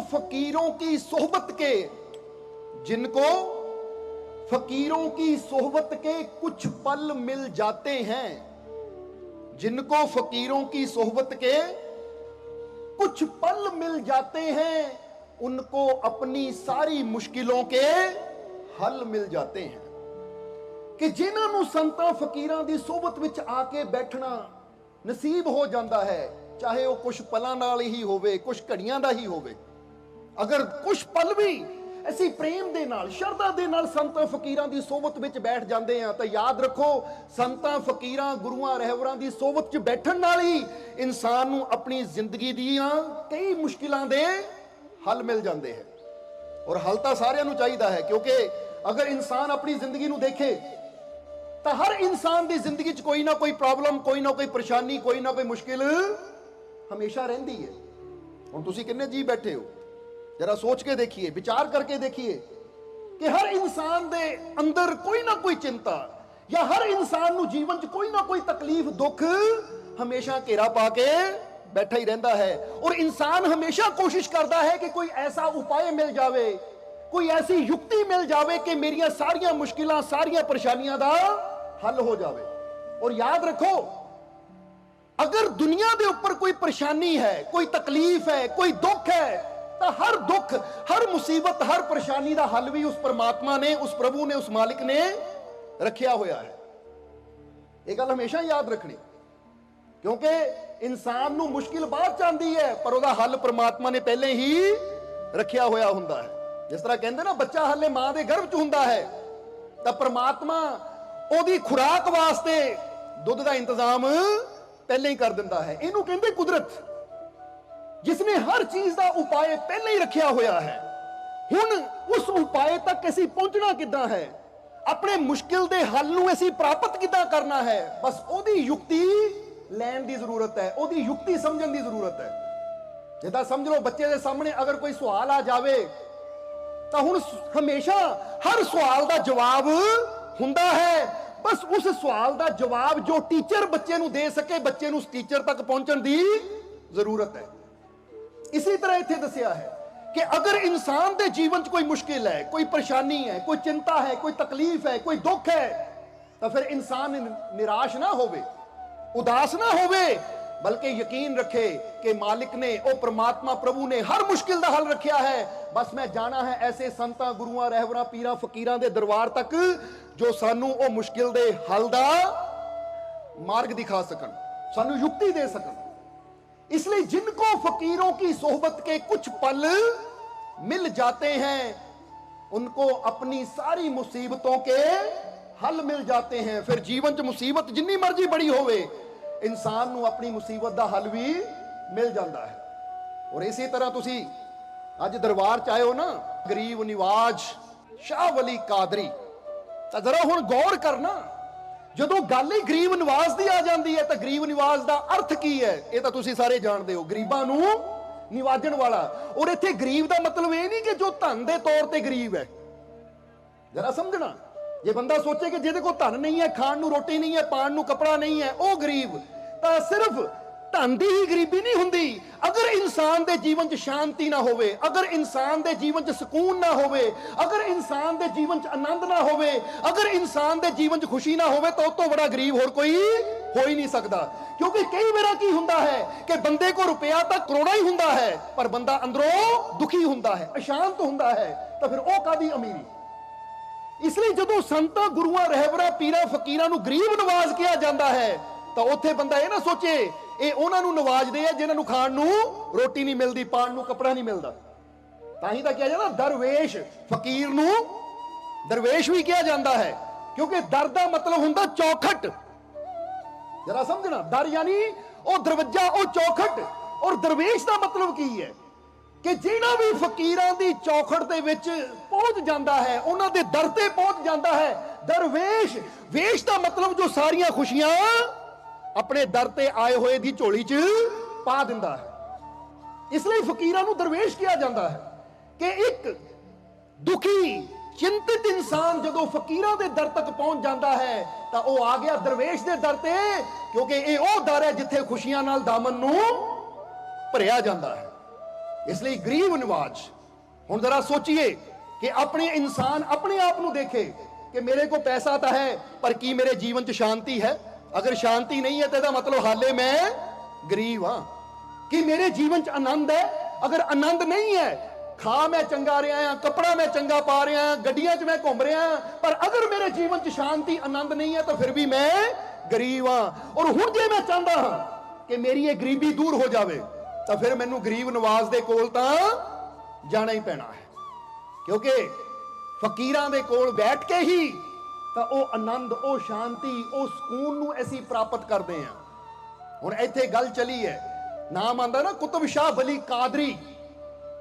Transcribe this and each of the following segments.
फकीरों की सोहबत के जिनको फकीरों की सोहबत के कुछ पल मिल जाते हैं, जिनको फकीरों की सोहबत के कुछ पल मिल जाते हैं, उनको अपनी सारी मुश्किलों के हल मिल जाते हैं। कि जिन्होंने संतां फकीरां दी सोहबत विच आके बैठना नसीब हो जाता है, चाहे वो कुछ पलां नाल ही होवे, कुछ घड़ियां दा ही होवे, अगर कुछ पल भी ऐसी प्रेम दे नाल शरधा दे नाल संतां फकीरां दी सोहबत विच बैठ जाते हैं, तो याद रखो संतां फकीरां गुरुआं रहबरां दी सोहबत च बैठण नाल ही इंसान नूं अपनी जिंदगी दीयां कई मुश्किलां दे हल मिल जाते हैं। और हल तो सारियां नूं चाहीदा है, क्योंकि अगर इंसान अपनी जिंदगी नूं देखे तो हर इंसान की जिंदगी च कोई ना कोई प्रॉब्लम, कोई ना कोई परेशानी, कोई ना कोई मुश्किल हमेशा रहिंदी है। हुण तुसीं किन्ने जी बैठे हो, जरा सोच के देखिए, विचार करके देखिए कि हर इंसान दे अंदर कोई ना कोई चिंता या हर इंसान नूं जीवन च कोई ना कोई तकलीफ, दुख हमेशा घेरा पा के बैठा ही रहता है। और इंसान हमेशा कोशिश करता है कि कोई ऐसा उपाय मिल जाए, कोई ऐसी युक्ति मिल जाए कि मेरिया सारिया मुश्किलां, सारिया परेशानियां दा हल हो जाए। और याद रखो, अगर दुनिया के ऊपर कोई परेशानी है, कोई तकलीफ है, कोई दुख है, तो हर दुख, हर मुसीबत, हर परेशानी का हल भी उस परमात्मा ने, उस प्रभु ने, उस मालिक ने रखिया होया है। यह गल हमेशा याद रखनी, क्योंकि इंसान नूं मुश्किल बाद च आंदी है, पर उसका हल परमात्मा ने पहले ही रखिया होया हुंदा है। जिस तरह कहते ना, बच्चा हले मां के गर्भ च हुंदा है, तो परमात्मा ओदी खुराक वास्ते दुध का इंतजाम पहले ही कर दिंदा है। इनू कहंदे कुदरत, जिसने हर चीज का उपाय पहले ही रखिया होया है। हुण उस उपाय तक असीं पहुंचना किदां है, अपने मुश्किल दे हल नूं असीं प्राप्त किदां करना है, बस ओदी युक्ति लैण दी जरूरत है, ओदी युक्ति समझण दी जरूरत है। जिद्दां समझ लो, बच्चे दे सामने अगर कोई सवाल आ जावे तो हुण हमेशा हर सवाल का जवाब हुंदा है, बस उस सवाल का जवाब जो टीचर बच्चे नूं दे सके, बच्चे नूं उस टीचर तक पहुंचण दी जरूरत है। इसी तरह इत्थे दस्सिया है कि अगर इंसान के जीवन च कोई मुश्किल है, कोई परेशानी है, कोई चिंता है, कोई तकलीफ है, कोई दुख है, तो फिर इंसान निराश ना होवे, उदास ना होवे, बल्कि यकीन रखे कि मालिक ने, ओ परमात्मा प्रभु ने हर मुश्किल का हल रखिया है। बस मैं जाना है ऐसे संतां, गुरुआं, रहबरां, पीरां, फकीरां दे दरबार तक जो सानू ओ मुश्किल दे हल दा मार्ग दिखा सकन, सानू युक्ति दे सकन। इसलिए जिनको फकीरों की सोहबत के कुछ पल मिल जाते हैं, उनको अपनी सारी मुसीबतों के हल मिल जाते हैं। फिर जीवन च मुसीबत जिन्नी मर्जी बड़ी होवे, इंसान नूं अपनी मुसीबत का हल भी मिल जाता है। और इसी तरह तुसी अज दरबार च आए हो ना, गरीब निवाज शाह वली कादरी, तो जरा हुण गौर करना, जदों गल ही गरीब निवाज की आ जाती है, तो गरीब निवाज का अर्थ की है, ये तो तुसी सारे जानते हो, गरीबां नूं निवाजण वाला। और इत्थे गरीब का मतलब ये नहीं कि जो धन के तौर पर गरीब है, जरा समझना। जे बंदा सोचे कि जिहदे कोल धन नहीं है, खाण नूं रोटी नहीं है, पाण नूं कपड़ा नहीं है, वो गरीब, तो सिर्फ धन की ही गरीबी नहीं हुंदी। अगर इंसान के जीवन च शांति ना होवे, अगर इंसान के जीवन च सुकून ना होवे, अगर इंसान के जीवन च आनंद ना होवे, अगर इंसान के जीवन च खुशी ना होवे, तो उस तो बड़ा गरीब होर कोई हो ही नहीं सकता। क्योंकि कई बार की हुंदा है कि बंदे को रुपया तो करोड़ा ही हुंदा है, पर बंदा अंदरों दुखी हुंदा है, अशांत हुंदा है, तो फिर वो कादी अमीरी। इसलिए जदों संतां, गुरुआं, रहबरां, पीरां, फकीरां नूं गरीब नवाज किया जाता है, तो उत्थे बंदा ये ना सोचे ये उन्हां नूं नवाजदे आ जिन्हां नूं खाण नूं रोटी नहीं मिलती, पाण नूं कपड़ा नहीं मिलता। ताही तां कहा जाता दरवेश, फकीर नूं दरवेश भी कहा जाता है, क्योंकि दर का मतलब हुंदा चौखट। जरा समझना, दर यानी वो दरवाजा, वो चौखट। और दरवेश का मतलब की है कि जिन्हां भी फकीरां दी चौखट दे विच पहुंच जाता है, उन्हां दे दर ते पहुंच जाता है। दरवेश, वेश का मतलब जो सारियां खुशियां अपने दर ते आए हुए दी झोली च पा दिंदा है। इसलिए फकीरां नूं दरवेश किया जाता है कि एक दुखी, चिंतित इंसान जदों फकीरां दे दर तक पहुंच जाता है, तो वह आ गया दरवेश दे दर ते, क्योंकि यह वो दर है जिथे खुशियां नाल दामन नूं भरिया जाता है। इसलिए गरीब नवाज। हुण जरा सोचिए कि अपने इंसान अपने आप को देखे कि मेरे को पैसा तो है पर की मेरे जीवन च शांति है? अगर शांति नहीं है तो इसका मतलब हाले मैं गरीब हाँ। कि मेरे जीवन च आनंद है? अगर आनंद नहीं है, खा मैं चंगा रहा हां, कपड़ा मैं चंगा पा रहा हां, गड्डियां च मैं घूम रहा हां, पर अगर मेरे जीवन च शांति आनंद नहीं है तो फिर भी मैं गरीब हाँ। और हुण जे मैं चाहता हाँ कि मेरी ये गरीबी दूर हो जाए तो फिर मैनू गरीब नवाज दे कोल तां जाना ही पैना है, क्योंकि फकीरां दे कोल बैठ के ही तो वह आनंद, वह शांति, वह सुकून नू असीं प्राप्त करते हैं। हुण इत्थे गल चली है, नाम आंदा ना कुतुब शाह वली कादरी,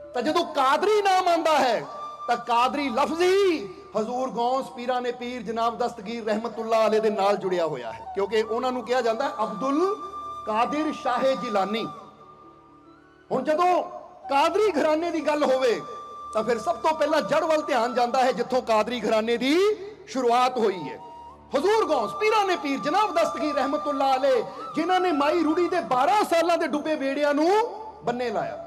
तो जदों कादरी नाम आंदा है तो कादरी लफ्ज ही हजूर गौस पीरा ने पीर जनाब दस्तगीर रहमतुल्लाह अलैह दे नाल जुड़िया होया है, क्योंकि उन्हां नू कहा जाता है अब्दुल कादिर शाह जिलानी। हुण जदों कादरी घराने की गल होवे तो फिर सब तो पहला जड़ वाल ध्यान जाता है जिथों कादरी घराने की शुरुआत हुई है। हजूर गौस पीरा ने पीर जनाब दस्तगीर रहमतुल्लाह अलैह, जिन्हां ने माई रूड़ी दे 12 साल के डुबे बेड़ियां नू बन्ने लाया।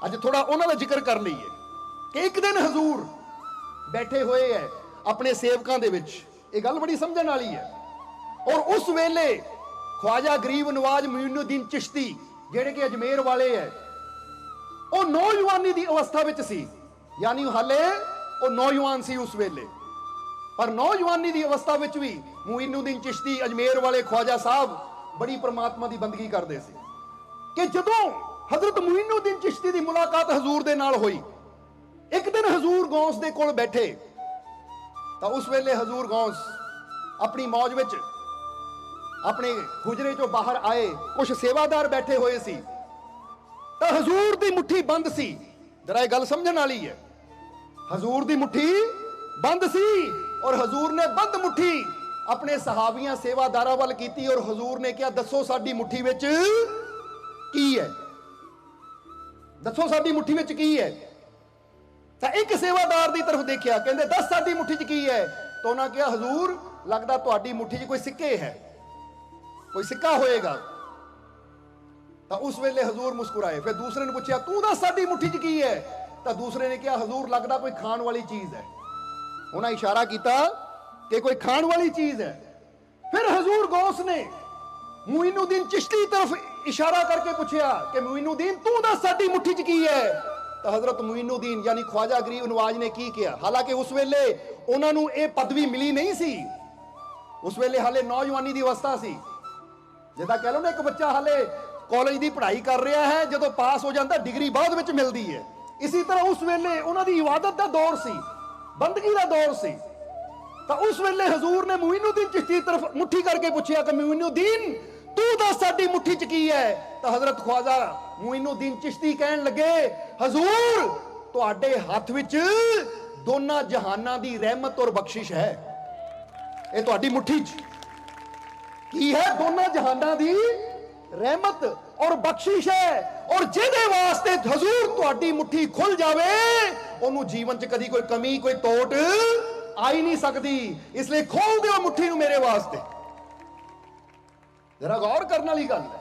अज थोड़ा उन्हां दा जिक्र कर लईए कि एक दिन हजूर बैठे हुए है अपने सेवकां दे विच, ये गल बड़ी समझण वाली है। और उस वेले ख्वाजा गरीब नवाज मोइनुद्दीन चिश्ती जेड़े कि अजमेर वाले है, वो नौजवानी की अवस्था विच सी, यानी हाले वो नौजवान सी उस वेले, पर नौजवानी की अवस्था विच भी मोइनुद्दीन चिश्ती अजमेर वाले ख्वाजा साहब बड़ी परमात्मा की बंदगी करते सी। कि जदों हजरत मोइनुद्दीन चिश्ती की मुलाकात हजूर दे नाल होई, एक दिन हजूर गौस दे कोल बैठे तो उस वेले हजूर गौस अपनी मौज विच अपने हुजरे चों बाहर आए, कुछ सेवादार बैठे हुए सी तो हजूर की मुट्ठी बंद सी। जरा ये गल समझण वाली है, हजूर की मुट्ठी बंद सी और हजूर ने बंद मुट्ठी अपने सहाबियां सेवादारां वल कीती और हजूर ने कहा दसो साडी मुट्ठी विच की है, दसो साडी मुट्ठी विच की है। तो एक सेवादार की तरफ देखा, कहते दस साडी मुट्ठी च की है। तो उन्होंने कहा हजूर लगता तुहाडी मुट्ठी च कोई सिक्के है, कोई सिक्का होएगा। तो उस वेले हजूर मुस्कुराए। फिर दूसरे ने पूछा तू दस साडी मुट्ठी च की है? तो दूसरे ने कहा हजूर लगता कोई खान वाली चीज है। उन्हें इशारा किया कि कोई खान वाली चीज है। फिर हजूर गौस ने मोइनुद्दीन चिश्ती तरफ इशारा करके पूछा कि मोइनुद्दीन तू दस साडी मुट्ठी च की है? तो हजरत मोइनुद्दीन यानी ख्वाजा गरीब नवाज ने की किया। हालांकि उस वेले उन्होंने ये पदवी मिली नहीं सी, उस वेले हाले नौजवानी की अवस्था सी। जिदा कह लो ना एक बच्चा हाले कॉलेज की पढ़ाई कर रहा है, जो पास हो जाता डिग्री बाद में मिलती है, इसी तरह उस वेले उन्होंने इबादत का दौर सी, बंदगी का दौर सी। तो उस वेले हजूर ने मोइनुद्दीन चिश्ती तरफ मुट्ठी करके पूछा कि मोइनुद्दीन तू दस साडी मुट्ठी च की है? तो हजरत ख्वाजा मोइनुद्दीन चिश्ती कहन लगे हजूर तुहाडे हाथ विच दोनों जहानां दी रहमत और बख्शिश है। ये तुहाडी मुट्ठी च की है? दोनों जहानां दी रहमत और बख्शिश है। और जिहदे वास्ते हजूर तुहाडी मुट्ठी खुल जावे ओनू जीवन च कदी कोई कमी कोई तोट आई नहीं सकती, इसलिए खोल दिओ मुट्ठी नू मेरे वास्ते। जरा गौर करने वाली गल है,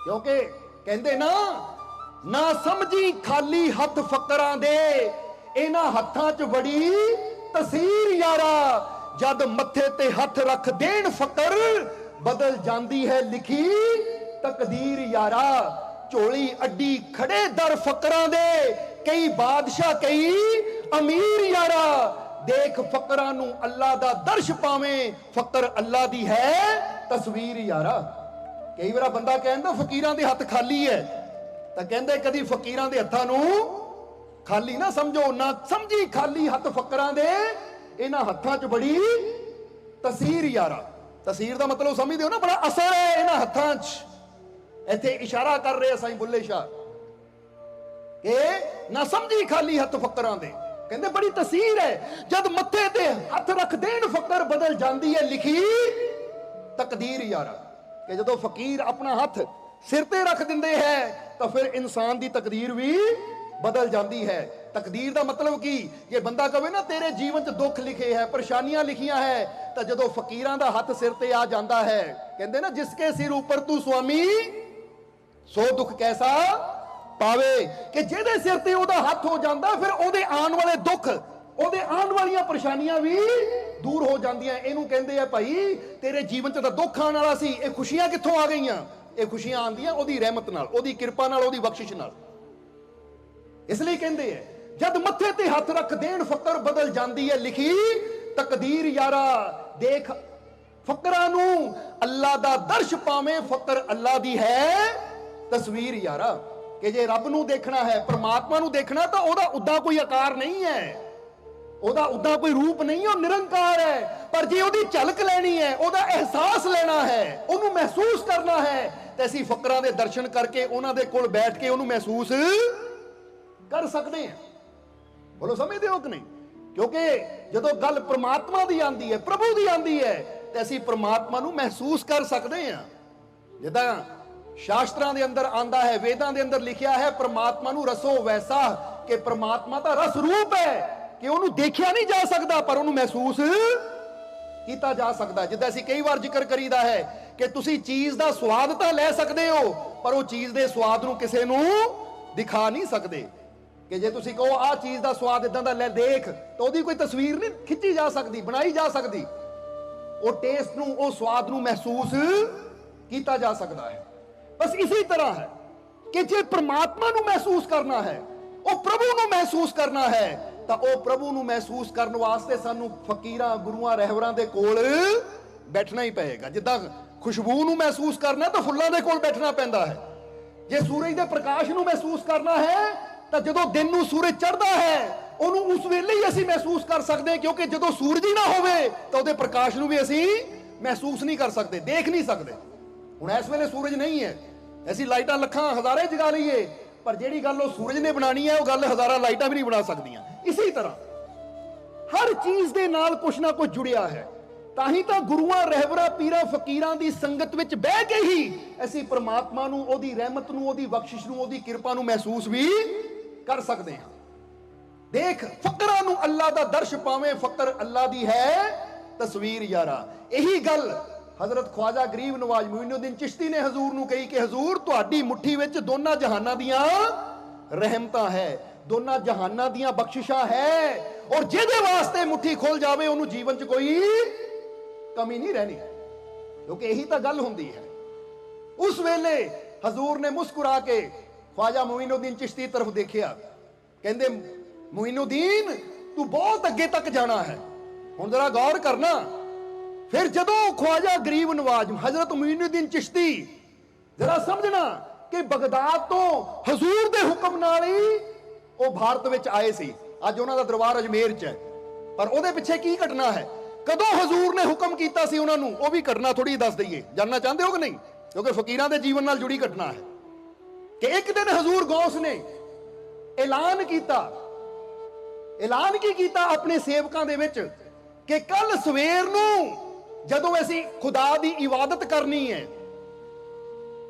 क्योंकि कहते ना ना समझी खाली हथ फकरां दे, इन्हां हत्थां च बड़ी तसीर यारा, जद मथे ते हथ रख देन फकर बदल जाती है लिखी तकदीर यारा। झोली अड्डी खड़े दर फकरां दे, कई बादशाह कई अमीर यारा, देख फकरां नू अल्लाह दा दर्श पावें, फकर अल्लाह दी है तस्वीर यारा। कई बार बंदा कहता फकीरां दे हथ खाली है, तो कहते कदी फकीरां दे हत्थां नू खाली ना समझो, ना समझी खाली हथ फकरां दे, इन्हां हत्थां च बड़ी तसीर यारा। तसीर का मतलब समझते हो ना, बड़ा असर है इन्हां हत्थां च। इत्थे इशारा कर रहे साईं बुल्ले शाह कि ना समझी खाली हथ फकरां दे, कहते बड़ी तसीर है, जद मथे ते हथ रख देन फकर बदल जाती है लिखी तकदीर यारा। कि जदों फकीर अपना हथ सिर ते रख दिंदे है तो फिर इंसान की तकदीर भी बदल जाती है। तकदीर का मतलब की ये बंदा कहे ना तेरे जीवन च दुख लिखे है, परेशानियां लिखियां है, तो जदों फकीरां दा हाथ सिर ते आ जाता है, कहते ना जिसके सिर ऊपर तू स्वामी सो दुख कैसा पावे कि जिहदे सिर ते ओहदा हथ हो जांदा फिर ओहदे आने वाले दुख ओहदे आने वाली परेशानियां भी दूर हो जांदियां। इहनूं कहंदे आ भाई तेरे जीवन च तां दुख आने वाला सी, ये खुशियां कित्थों आ गईयां? ये खुशियां आंदियां ओहदी रहमत नाल, ओहदी किरपा नाल, ओहदी बख्शिश नाल। इसलिए कहंदे आ जद मत्थे ते हथ रख देण फकर बदल जांदी है लिखी तकदीर यारा। देख फकरां नूं अल्लाह दा दर्श पावे, फकर अल्लाह दी है तस्वीर यारा। कि जे रब नूं देखना है, परमात्मा नूं देखना तो ओहदा उदा कोई आकार नहीं है, ओहदा उदा कोई रूप नहीं है, निरंकार है। पर जे ओहदी झलक लेनी है, ओहदा एहसास लेना है, ओहनूं महसूस करना है ते असीं फकरां दे दर्शन करके उहनां दे कोल बैठ के ओहनूं महसूस कर सकते हैं। बोलो समझदे हो कि नहीं? क्योंकि जदों गल परमात्मा दी आंदी है, प्रभु दी आंदी है ते असीं परमात्मा नूं महसूस कर सकते हैं। जिद्दां शास्त्रां दे अंदर आंदा है, वेदां दे अंदर लिखिया है परमात्मा नूं रसो वैसा कि परमात्मा दा रस रूप है कि ਉਹਨੂੰ ਦੇਖਿਆ ਨਹੀਂ ਜਾ ਸਕਦਾ ਪਰ ਉਹਨੂੰ ਮਹਿਸੂਸ ਕੀਤਾ ਜਾ ਸਕਦਾ। ਜਿੱਦਾਂ ਅਸੀਂ ਕਈ ਵਾਰ ਜ਼ਿਕਰ ਕਰੀਦਾ ਹੈ ਕਿ ਤੁਸੀਂ ਚੀਜ਼ ਦਾ ਸਵਾਦ ਤਾਂ ਲੈ ਸਕਦੇ ਹੋ ਪਰ ਉਹ ਚੀਜ਼ ਦੇ ਸਵਾਦ ਨੂੰ ਕਿਸੇ ਨੂੰ ਦਿਖਾ ਨਹੀਂ ਸਕਦੇ। ਕਿ ਜੇ ਤੁਸੀਂ ਕਹੋ ਆਹ ਚੀਜ਼ ਦਾ ਸਵਾਦ ਇਦਾਂ ਦਾ ਲੈ ਦੇਖ ਤਾਂ ਉਹਦੀ ਕੋਈ ਤਸਵੀਰ ਨਹੀਂ ਖਿੱਚੀ ਜਾ ਸਕਦੀ, ਬਣਾਈ ਜਾ ਸਕਦੀ। ਉਹ ਟੇਸਟ ਨੂੰ, ਉਹ ਸਵਾਦ ਨੂੰ ਮਹਿਸੂਸ ਕੀਤਾ ਜਾ ਸਕਦਾ ਹੈ। ਬਸ ਇਸੇ ਤਰ੍ਹਾਂ ਹੈ ਕਿ ਜੇ ਪ੍ਰਮਾਤਮਾ ਨੂੰ ਮਹਿਸੂਸ ਕਰਨਾ ਹੈ, ਉਹ ਪ੍ਰਭੂ ਨੂੰ ਮਹਿਸੂਸ ਕਰਨਾ ਹੈ ਤਾਂ ਉਹ ਪ੍ਰਭੂ ਨੂੰ ਮਹਿਸੂਸ ਕਰਨ ਵਾਸਤੇ ਸਾਨੂੰ ਫਕੀਰਾਂ, ਗੁਰੂਆਂ, ਰਹਿਬਰਾਂ ਦੇ ਕੋਲ ਬੈਠਣਾ ਹੀ ਪਏਗਾ। ਜਿੱਦਾਂ ਖੁਸ਼ਬੂ ਨੂੰ ਮਹਿਸੂਸ ਕਰਨਾ ਤਾਂ ਫੁੱਲਾਂ ਦੇ ਕੋਲ ਬੈਠਣਾ ਪੈਂਦਾ ਹੈ। ਜੇ ਸੂਰਜ ਦੇ ਪ੍ਰਕਾਸ਼ ਨੂੰ ਮਹਿਸੂਸ ਕਰਨਾ ਹੈ ਤਾਂ ਜਦੋਂ ਦਿਨ ਨੂੰ ਸੂਰਜ ਚੜ੍ਹਦਾ ਹੈ ਉਹਨੂੰ ਉਸ ਵੇਲੇ ਹੀ ਅਸੀਂ ਮਹਿਸੂਸ ਕਰ ਸਕਦੇ ਹਾਂ, ਕਿਉਂਕਿ ਜਦੋਂ ਸੂਰਜ ਹੀ ਨਾ ਹੋਵੇ ਤਾਂ ਉਹਦੇ ਪ੍ਰਕਾਸ਼ ਨੂੰ ਵੀ ਅਸੀਂ ਮਹਿਸੂਸ ਨਹੀਂ ਕਰ ਸਕਦੇ, ਦੇਖ ਨਹੀਂ ਸਕਦੇ। ਹੁਣ ਇਸ ਵੇਲੇ ਸੂਰਜ ਨਹੀਂ ਹੈ, ਅਸੀਂ ਲਾਈਟਾਂ ਲੱਖਾਂ ਹਜ਼ਾਰਾਂ ਜਗਾ ਲਈਏ ਪਰ ਜਿਹੜੀ ਗੱਲ ਉਹ ਸੂਰਜ ਨੇ ਬਣਾਣੀ ਹੈ ਉਹ ਗੱਲ ਹਜ਼ਾਰਾਂ ਲਾਈਟਾਂ ਵੀ ਨਹੀਂ ਬਣਾ ਸਕਦੀਆਂ। ਇਸੇ ਤਰ੍ਹਾਂ ਹਰ ਚੀਜ਼ ਦੇ ਨਾਲ ਕੁਛ ਨਾ ਕੁਛ ਜੁੜਿਆ ਹੈ। ਤਾਂ ਹੀ ਤਾਂ ਗੁਰੂਆਂ, ਰਹਿਬਰਾਂ, ਪੀਰਾਂ, ਫਕੀਰਾਂ ਦੀ ਸੰਗਤ ਵਿੱਚ ਬਹਿ ਕੇ ਹੀ ਅਸੀਂ ਪ੍ਰਮਾਤਮਾ ਨੂੰ, ਉਹਦੀ ਰਹਿਮਤ ਨੂੰ, ਉਹਦੀ ਬਖਸ਼ਿਸ਼ ਨੂੰ, ਉਹਦੀ ਕਿਰਪਾ ਨੂੰ ਮਹਿਸੂਸ ਵੀ ਕਰ ਸਕਦੇ ਹਾਂ। ਦੇਖ ਫਕਰਾਂ ਨੂੰ ਅੱਲਾ ਦਾ ਦਰਸ਼ ਪਾਵੇਂ, ਫਕਰ ਅੱਲਾ ਦੀ ਹੈ ਤਸਵੀਰ ਯਾਰਾ। ਇਹੀ ਗੱਲ हजरत ख्वाजा गरीब नवाज मोइनुद्दीन चिश्ती ने हजूर नूं कही कि हजूर तुहाडी मुट्ठी विच दोनां जहानां दियां रहमतां है, दोनां जहानां दियां बख्शिशां है और जिहदे वास्ते मुट्ठी खुल जावे उहनूं जीवन च कोई कमी नहीं रहनी, क्योंकि यही तां गल हुंदी है। उस वेले हजूर ने मुस्कुरा के ख्वाजा मोइनुद्दीन चिश्ती तरफ देखिया, कहंदे मोइनुद्दीन तू बहुत अगे तक जाना है, हुण जरा गौर करना। फिर जदों ख्वाजा गरीब नवाज हजरत मोइनुद्दीन चिश्ती जरा समझना कि बगदाद तो हजूर दे हुक्म नाल ही वो भारत विच आए सी। अज उन्हां दा दरबार अजमेर च है, पर उहदे पिछे की घटना है, कदों हजूर ने हुक्म कीता सी उन्हां नूं, वो भी घटना थोड़ी दस दईए। जानना चाहते हो कि नहीं? क्योंकि फकीरां दे जीवन नाल जुड़ी घटना है कि एक दिन हजूर गौस ने ऐलान कीता। ऐलान की कीता अपने सेवकां दे विच कि कल सवेर नूं ਜਦੋਂ ਅਸੀਂ ਖੁਦਾ ਦੀ ਇਬਾਦਤ ਕਰਨੀ ਹੈ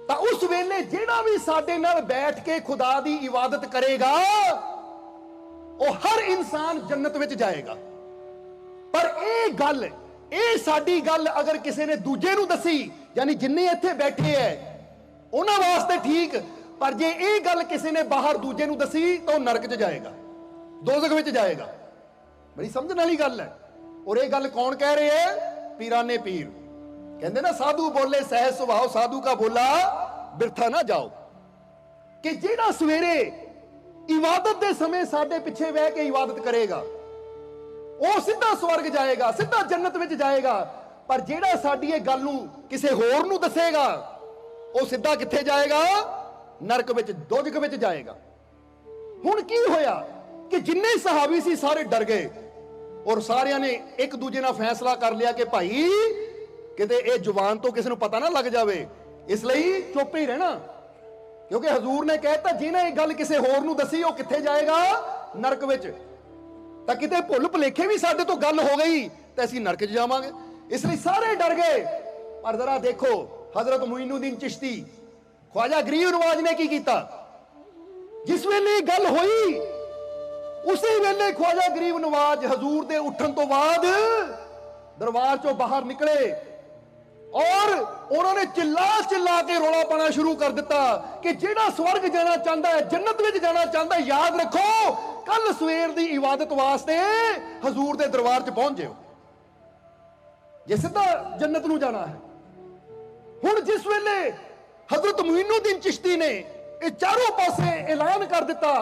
ਤਾਂ ਉਸ ਵੇਲੇ ਜਿਹੜਾ ਵੀ ਸਾਡੇ ਨਾਲ ਬੈਠ ਕੇ ਖੁਦਾ ਦੀ ਇਬਾਦਤ ਕਰੇਗਾ ਉਹ ਹਰ ਇਨਸਾਨ ਜੰਨਤ ਵਿੱਚ ਜਾਏਗਾ। ਪਰ ਇਹ ਗੱਲ, ਇਹ ਸਾਡੀ ਗੱਲ ਅਗਰ ਕਿਸੇ ਨੇ ਦੂਜੇ ਨੂੰ ਦੱਸੀ, ਯਾਨੀ ਜਿੰਨੇ ਇੱਥੇ ਬੈਠੇ ਐ ਉਹਨਾਂ ਵਾਸਤੇ ਠੀਕ, ਪਰ ਜੇ ਇਹ ਗੱਲ ਕਿਸੇ ਨੇ ਬਾਹਰ ਦੂਜੇ ਨੂੰ ਦੱਸੀ ਤਾਂ ਉਹ ਨਰਕ 'ਚ ਜਾਏਗਾ, ਦੋਜ਼ਖ ਵਿੱਚ ਜਾਏਗਾ। ਬੜੀ ਸਮਝਣ ਵਾਲੀ ਗੱਲ ਹੈ। ਔਰ ਇਹ ਗੱਲ ਕੌਣ ਕਹਿ ਰਹੇ ਹੈ? पीराने पीर कहते ना साधु बोले सहज सुभाव, साधु का बोला बिरथा ना जाओ। कि जेड़ा सवेरे इबादत दे समय साडे पिछे बह के इबादत करेगा वो सीधा स्वर्ग जाएगा, सीधा जन्नत विच जाएगा। पर जेड़ा साडी इह गल नूं किसे होर नूं दसेगा वो सीधा किथे जाएगा? नरक विच, दोजख विच जाएगा। हुण की होया कि जिन्ने सहाबी सी सारे डर गए और सारियां ने एक दूजे नाल फैसला कर लिया कि भाई किते ये जुबान तो किसी नूं पता ना लग जावे, इसलिए चुप ही रहना। क्योंकि हजूर ने कहता जिन्हें ये गल किसी होर नूं दसी वो किथे जाएगा? नरक विच। तां किते भुल भुलेखे भी साडे तो गल हो गई तो असीं नरक च जावांगे, इसलिए सारे डर गए। पर जरा देखो हजरत मोइनुद्दीन चिश्ती ख्वाजा गरीब नवाज ने की कीता? जिस वेले गल होई उसी वेले ख्वाजा गरीब नवाज हजूर दे उठन तो बाद दरबार चों बाहर निकले और उन्होंने चिल्ला चिल्ला के रौला पाना शुरू कर दिता कि जेड़ा स्वर्ग जाना चाहता है, जन्नत में जाना चाहता है, याद रखो कल सवेर की इबादत वास्ते हजूर के दरबार च पहुंच जाओ, जे सीधा जन्नत नूं जाना है। हुण जिस वेले हजरत मुइनुद्दीन चिश्ती ने ये चारों पासे ऐलान कर दिता,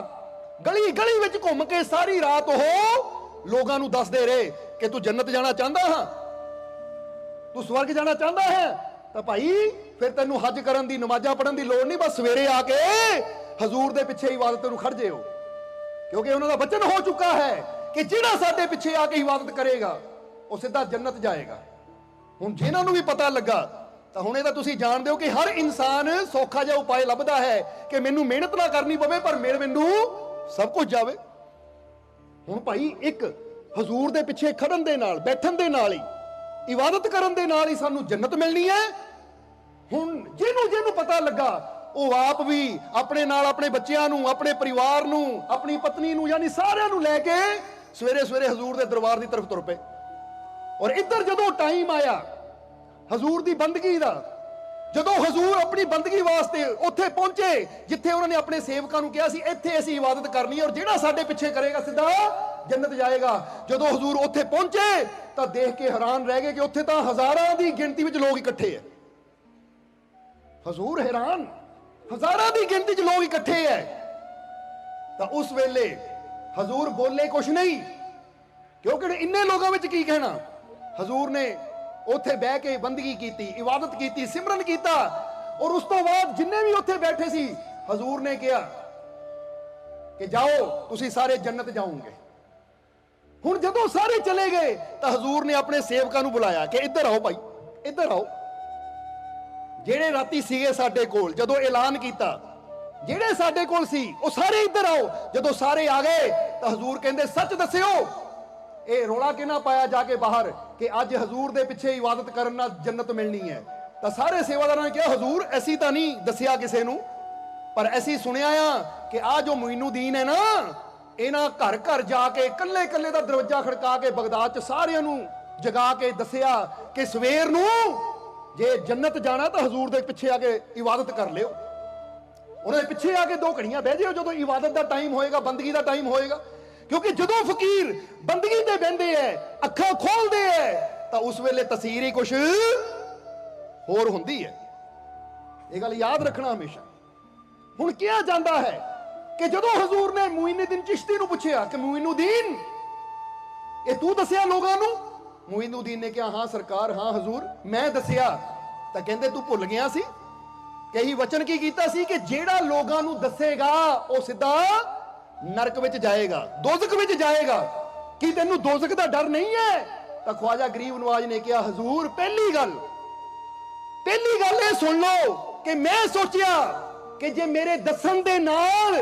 गली गली विच घुम के सारी रात वो लोगों नूं दसदे रहे कि तू जन्नत जाना चाहता हाँ, तू स्वर्ग जाना चाहता है, तो भाई फिर तेनू हज करन दी, नमाज़ां पढ़न दी लोड़ नहीं, बस सवेरे आके हजूर दे पिछे इबादत नूं खड़ जाओ, क्योंकि उन्होंने वचन हो चुका है कि जिहड़ा साडे पिछे आके इबादत करेगा वो सीधा जन्नत जाएगा। हुण जिन्हां नूं भी पता लगा तो हुण इह तां तुसीं जाणदे हो कि हर इंसान सौखा जिहा उपाय लभदा है कि मैनू मेहनत ना करनी पवे पर मैनू सब कुछ जावे। हुण भाई एक हजूर दे पिछे खड़न दे नाल, बैठन दे नाल ही, इबादत करन दे नाल ही सानू जन्नत मिलनी है। हुण जिहनू जिहनू पता लगा वो आप भी अपने नाल अपने बच्चों नूं, अपने परिवार नूं, अपनी पत्नी नूं, यानी सारिआं नूं लैके सवेरे सवेरे हजूर दे दरबार की तरफ तुर पे। और इधर जदों टाइम आया हजूर दी बंदगी दा, जदों हजूर अपनी बंदगी वास्ते उत्थे पहुंचे जिथे उन्होंने अपने सेवकां नूं कहा सी इत्थे असीं इबादत करनी है और जिहड़ा साडे पिछे करेगा सीधा जन्नत जाएगा। जदों हजूर उत्थे पहुंचे तो देख के हैरान रह गए कि उत्थे तां हज़ारां दी गिनती विच लोग इकट्ठे है। हजूर हैरान, हज़ारां दी गिनती च लोग इकट्ठे है। तो उस वेले हजूर बोले कुछ नहीं, क्योंकि इन्ने लोगों में की कहना। हजूर ने उत्थे बह के बंदगी की, इबादत की, सिमरन किया, और उस तो बाद जिन्ने भी उत्थे बैठे सी हजूर ने कहा कि जाओ तुसी सारे जन्नत जाओगे। हुण जदों सारे चले गए तो हजूर ने अपने सेवकां नूं बुलाया कि इधर आओ भाई, इधर आओ, जेड़े राती सीगे साडे कोल, जदों ऐलान किया जेड़े साडे कोल सी वो सारे इधर आओ। जदों सारे आ गए तो हजूर कहंदे सच दस्सिओ ये रौला किना पाया जाके बाहर कि अज हजूर दे पिछे इबादत करन नाल जन्नत मिलनी है। तो सारे सेवादारां ने कहा हजूर ऐसी तो नहीं दसिया किसी नूं, पर ऐसी सुनिया कि आ जो मुइनुद्दीन है ना, इन्हां घर घर जाके कल्ले कल्ले दा दरवाजा खड़का के बगदाद च सारिआं नूं जगा के दसिया कि सवेर नूं जे जन्नत जाना तो हजूर दे पिछे आके इबादत कर लिओ। उन्होंने पिछे आके 2 घड़ियां बह जाओ, जदों इबादत का टाइम होएगा, बंदगी का टाइम होएगा। क्योंकि जदों फकीर बंदगी ते बहिंदे है, अखां खोलदे है, तो उस वेले तसीर ही कुछ होर हुंदी है। ये गल याद रखना हमेशा। हुण किया जाता है कि जदों हजूर ने मुइनुद्दीन चिश्ती नूं पुछया कि मुइनुद्दीन ये तू दसिया लोगां नूं? मुइनुद्दीन ने कहा हाँ सरकार, हाँ हजूर मैं दसिया। तो कहंदे तू भुल गया सी कि ही वचन की कीता सी कि जेड़ा लोगां नूं दसेगा वो सीधा नरक विच जाएगा, दोजख विच जाएगा। कि तेनू दोजख दा डर नहीं है? तो ख्वाजा गरीब नवाज ने कहा हजूर पहली गल ये सुन लो कि मैं सोचिया कि जे मेरे दसन दे नाल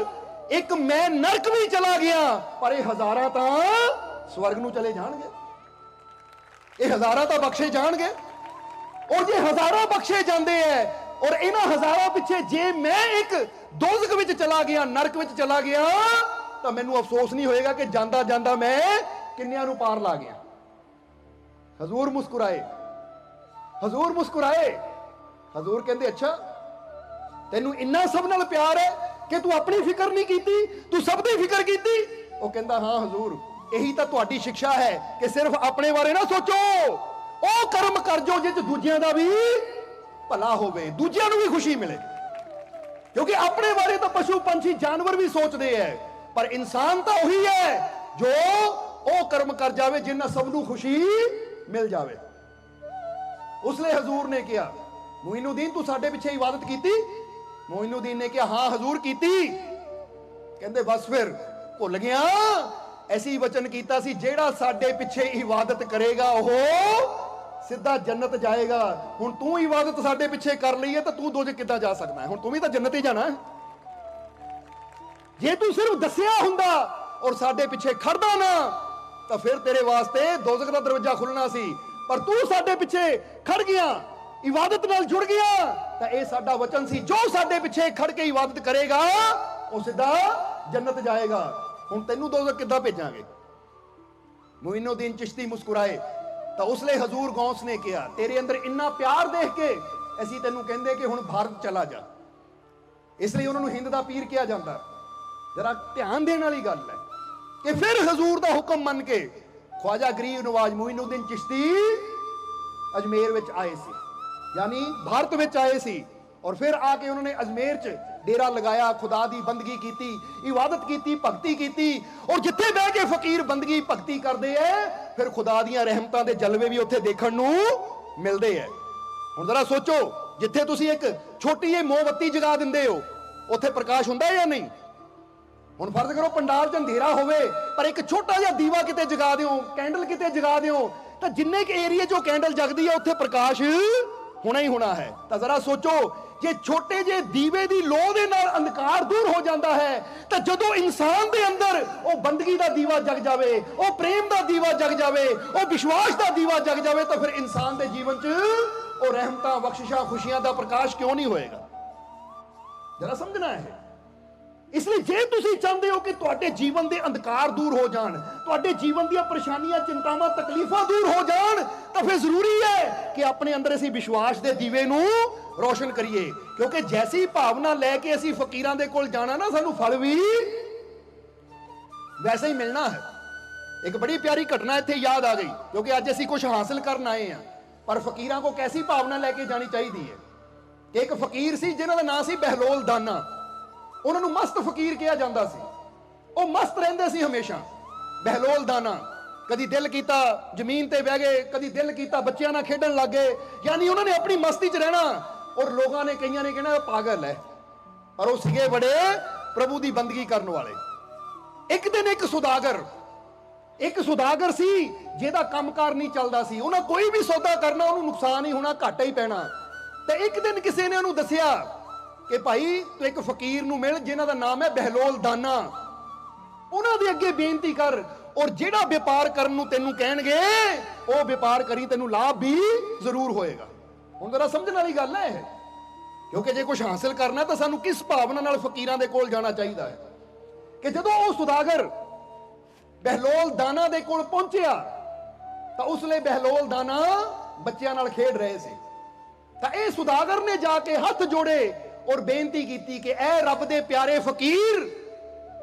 एक मैं नरक भी चला गया, पर ये हजारां तां स्वर्ग नूं चले जाणगे, ये हजारां तां बख्शे जाणगे। और जे हजारां बख्शे जांदे है और इन्हां हजारां पिछे जे मैं एक दोजख विच चला गया, नरक विच चला गया, तो मैनू अफसोस नहीं होएगा कि जांदा जांदा मैं किन्नियां नूं पार ला गया। हजूर मुस्कुराए, हजूर मुस्कुराए। हजूर कहंदे अच्छा तेनू इन्ना सब नाल प्यार है कि तू अपनी फिक्र नहीं कीती, तू सब दी फिक्र कीती? वो कहंदा हाँ हजूर यही तो तुहाडी शिक्षा है कि सिर्फ अपने बारे ना सोचो, ओ कर्म कर जो जिस दूजियां दा भी भला होवे, दूजियां नूं भी खुशी मिले। क्योंकि अपने बारे तो पशु पंछी जानवर भी सोचते हैं, पर इंसान तो वही है जो ओ कर्म कर जावे जिन्ना सबनू खुशी मिल जावे। उसले हजूर ने कहा मुइनुद्दीन तू साडे पिछे इबादत कीती? मुइनुद्दीन ने कहा हाँ हजूर कीती। कहंदे बस फिर भुल गया, ऐसी वचन कीता सी जेड़ा साडे पिछे इबादत करेगा ओह सीधा जन्नत जाएगा। हुण तू इबादत साडे पिछे कर लई है तो तू दोजख किद्दां जा सकदा है? हुण तू भी तो जन्नत ही जाना है। जे तू सिर्फ दसिया हुंदा और साडे पिछे खड़दा ना तो फिर तेरे वास्ते दोजख दा दरवाजा खुलना सी, पर तू साडे पिछे खड़ गया, इबादत नाल जुड़ गया, तो यह साडा वचन सी जो साडे पिछे खड़ के इबादत करेगा वो सीधा जन्नत जाएगा। हुण तैनू दोजख किद्दां भेजांगे? मुइनुद्दीन चिश्ती मुस्कुराए। ਤਾਂ ਉਸ ਲਈ ਹਜ਼ੂਰ ਗੌਸ ਨੇ ਕਿਹਾ ਤੇਰੇ ਅੰਦਰ ਇੰਨਾ ਪਿਆਰ ਦੇਖ ਕੇ ਅਸੀਂ ਤੈਨੂੰ ਕਹਿੰਦੇ ਕਿ ਹੁਣ ਭਾਰਤ ਚਲਾ ਜਾ। ਇਸ ਲਈ ਉਹਨਾਂ ਨੂੰ ਹਿੰਦ ਦਾ ਪੀਰ ਕਿਹਾ ਜਾਂਦਾ। ਜਰਾ ਧਿਆਨ ਦੇਣ ਵਾਲੀ ਗੱਲ ਹੈ ਕਿ ਫਿਰ ਹਜ਼ੂਰ ਦਾ ਹੁਕਮ ਮੰਨ ਕੇ ख्वाजा गरीब नवाज मोइनुद्दीन चिश्ती अजमेर विच आए सी, यानी भारत विच आए सी। और फिर आके उन्होंने अजमेर च डेरा लगाया, खुदा दी बंदगी की, इबादत की, भगती की। और जिथे बह के फकीर बंदगी भगती करते हैं फिर खुदा दियां रहमतां दे जलवे भी उत्थे देखण नूं मिलदे है। हुण जरा सोचो, जिथे तुसीं एक छोटी जी मोमबत्ती जगा दिंदे हो उत्थे प्रकाश हुंदा है या नहीं? ਹੁਣ ਫਰਜ਼ ਕਰੋ ਪੰਡਾਲ 'ਚ ਅੰਧੇਰਾ ਹੋਵੇ ਪਰ ਇੱਕ ਛੋਟਾ ਜਿਹਾ ਦੀਵਾ ਕਿਤੇ ਜਗਾ ਦਿਓ, ਕੈਂਡਲ ਕਿਤੇ ਜਗਾ ਦਿਓ, ਤਾਂ ਜਿੰਨੇ ਕਿ ਏਰੀਆ 'ਚ ਉਹ ਕੈਂਡਲ ਜਗਦੀ ਹੈ ਉੱਥੇ ਪ੍ਰਕਾਸ਼ ਹੋਣਾ ਹੀ ਹੋਣਾ ਹੈ। ਤਾਂ ਜ਼ਰਾ ਸੋਚੋ, ਜੇ ਛੋਟੇ ਜਿਹੇ ਦੀਵੇ ਦੀ ਲੋ ਦੇ ਨਾਲ ਅੰਧਕਾਰ ਦੂਰ ਹੋ ਜਾਂਦਾ ਹੈ ਤਾਂ ਜਦੋਂ ਇਨਸਾਨ ਦੇ ਅੰਦਰ ਉਹ ਬੰਦਗੀ ਦਾ ਦੀਵਾ ਜਗ ਜਾਵੇ, ਉਹ ਪ੍ਰੇਮ ਦਾ ਦੀਵਾ ਜਗ ਜਾਵੇ, ਉਹ ਵਿਸ਼ਵਾਸ ਦਾ ਦੀਵਾ ਜਗ ਜਾਵੇ, ਤਾਂ ਫਿਰ ਇਨਸਾਨ ਦੇ ਜੀਵਨ 'ਚ ਉਹ ਰਹਿਮਤਾਂ, ਬਖਸ਼ਿਸ਼ਾਂ, ਖੁਸ਼ੀਆਂ ਦਾ ਪ੍ਰਕਾਸ਼ ਕਿਉਂ ਨਹੀਂ ਹੋਏਗਾ? ਜ਼ਰਾ ਸਮਝਣਾ ਹੈ। इसलिए जे तुसी चाहते हो कि तुहाडे जीवन के अंधकार दूर हो जान, तुहाडे जीवन दी परेशानियां, चिंतावां, तकलीफां दूर हो जान, तो फिर जरूरी है कि अपने अंदर असीं विश्वास के दीवे नूं रोशन करिए। क्योंकि जैसी भावना लैके असीं फकीरां दे कोल जाना ना, सानूं फल भी वैसे ही मिलना है। एक बड़ी प्यारी घटना इत्थे याद आ गई, क्योंकि अज असीं कुछ हासिल करन आए हैं, पर फकीरां को कैसी भावना लैके जानी चाहिए है। कि एक फकीर सी जिन्हां दा नाम सी बहलोल दाना। उन्होंने मस्त फकीर कहा जाता सी, वो मस्त रहंदे सी हमेशा। बहलोल दाना, कदी दिल किया जमीन ते बह गए, कदी दिल किया बच्चों नाल खेडन लग गए, यानी उन्होंने अपनी मस्ती च रहना। और लोगों ने कईयां ने कहना पागल है, पर वो सीगे बड़े प्रभु की बंदगी करने वाले। एक दिन एक सुदागर सी जिहदा कामकार नहीं चलता सी, उन्हें कोई भी सौदा करना उन्हें नुकसान ही होना, घाटा ही पैना। तो एक दिन किसी ने उन्हें दसिया कि भाई तू एक फकीर नूं मिल जिन्हां दा नाम है बहलोल दाना, उन्हां दे अगे बेनती कर, और जिहड़ा व्यापार करन नूं तैनूं कहणगे वो व्यापार करी, तैनूं लाभ भी जरूर होएगा। हुण जरा समझण वाली गल है, क्योंकि जे कुछ हासिल करना तो सानूं किस भावना नाल फकीरां दे कोल जाना चाहिए है। कि जदों वो सुदागर बहलोल दाना दे कोल पहुंचिया तो उसले बहलोल दाना बच्चों नाल खेड रहे थे। तो ये सुदागर ने जाके हाथ जोड़े और बेनती की कि ऐ रब दे प्यारे फकीर,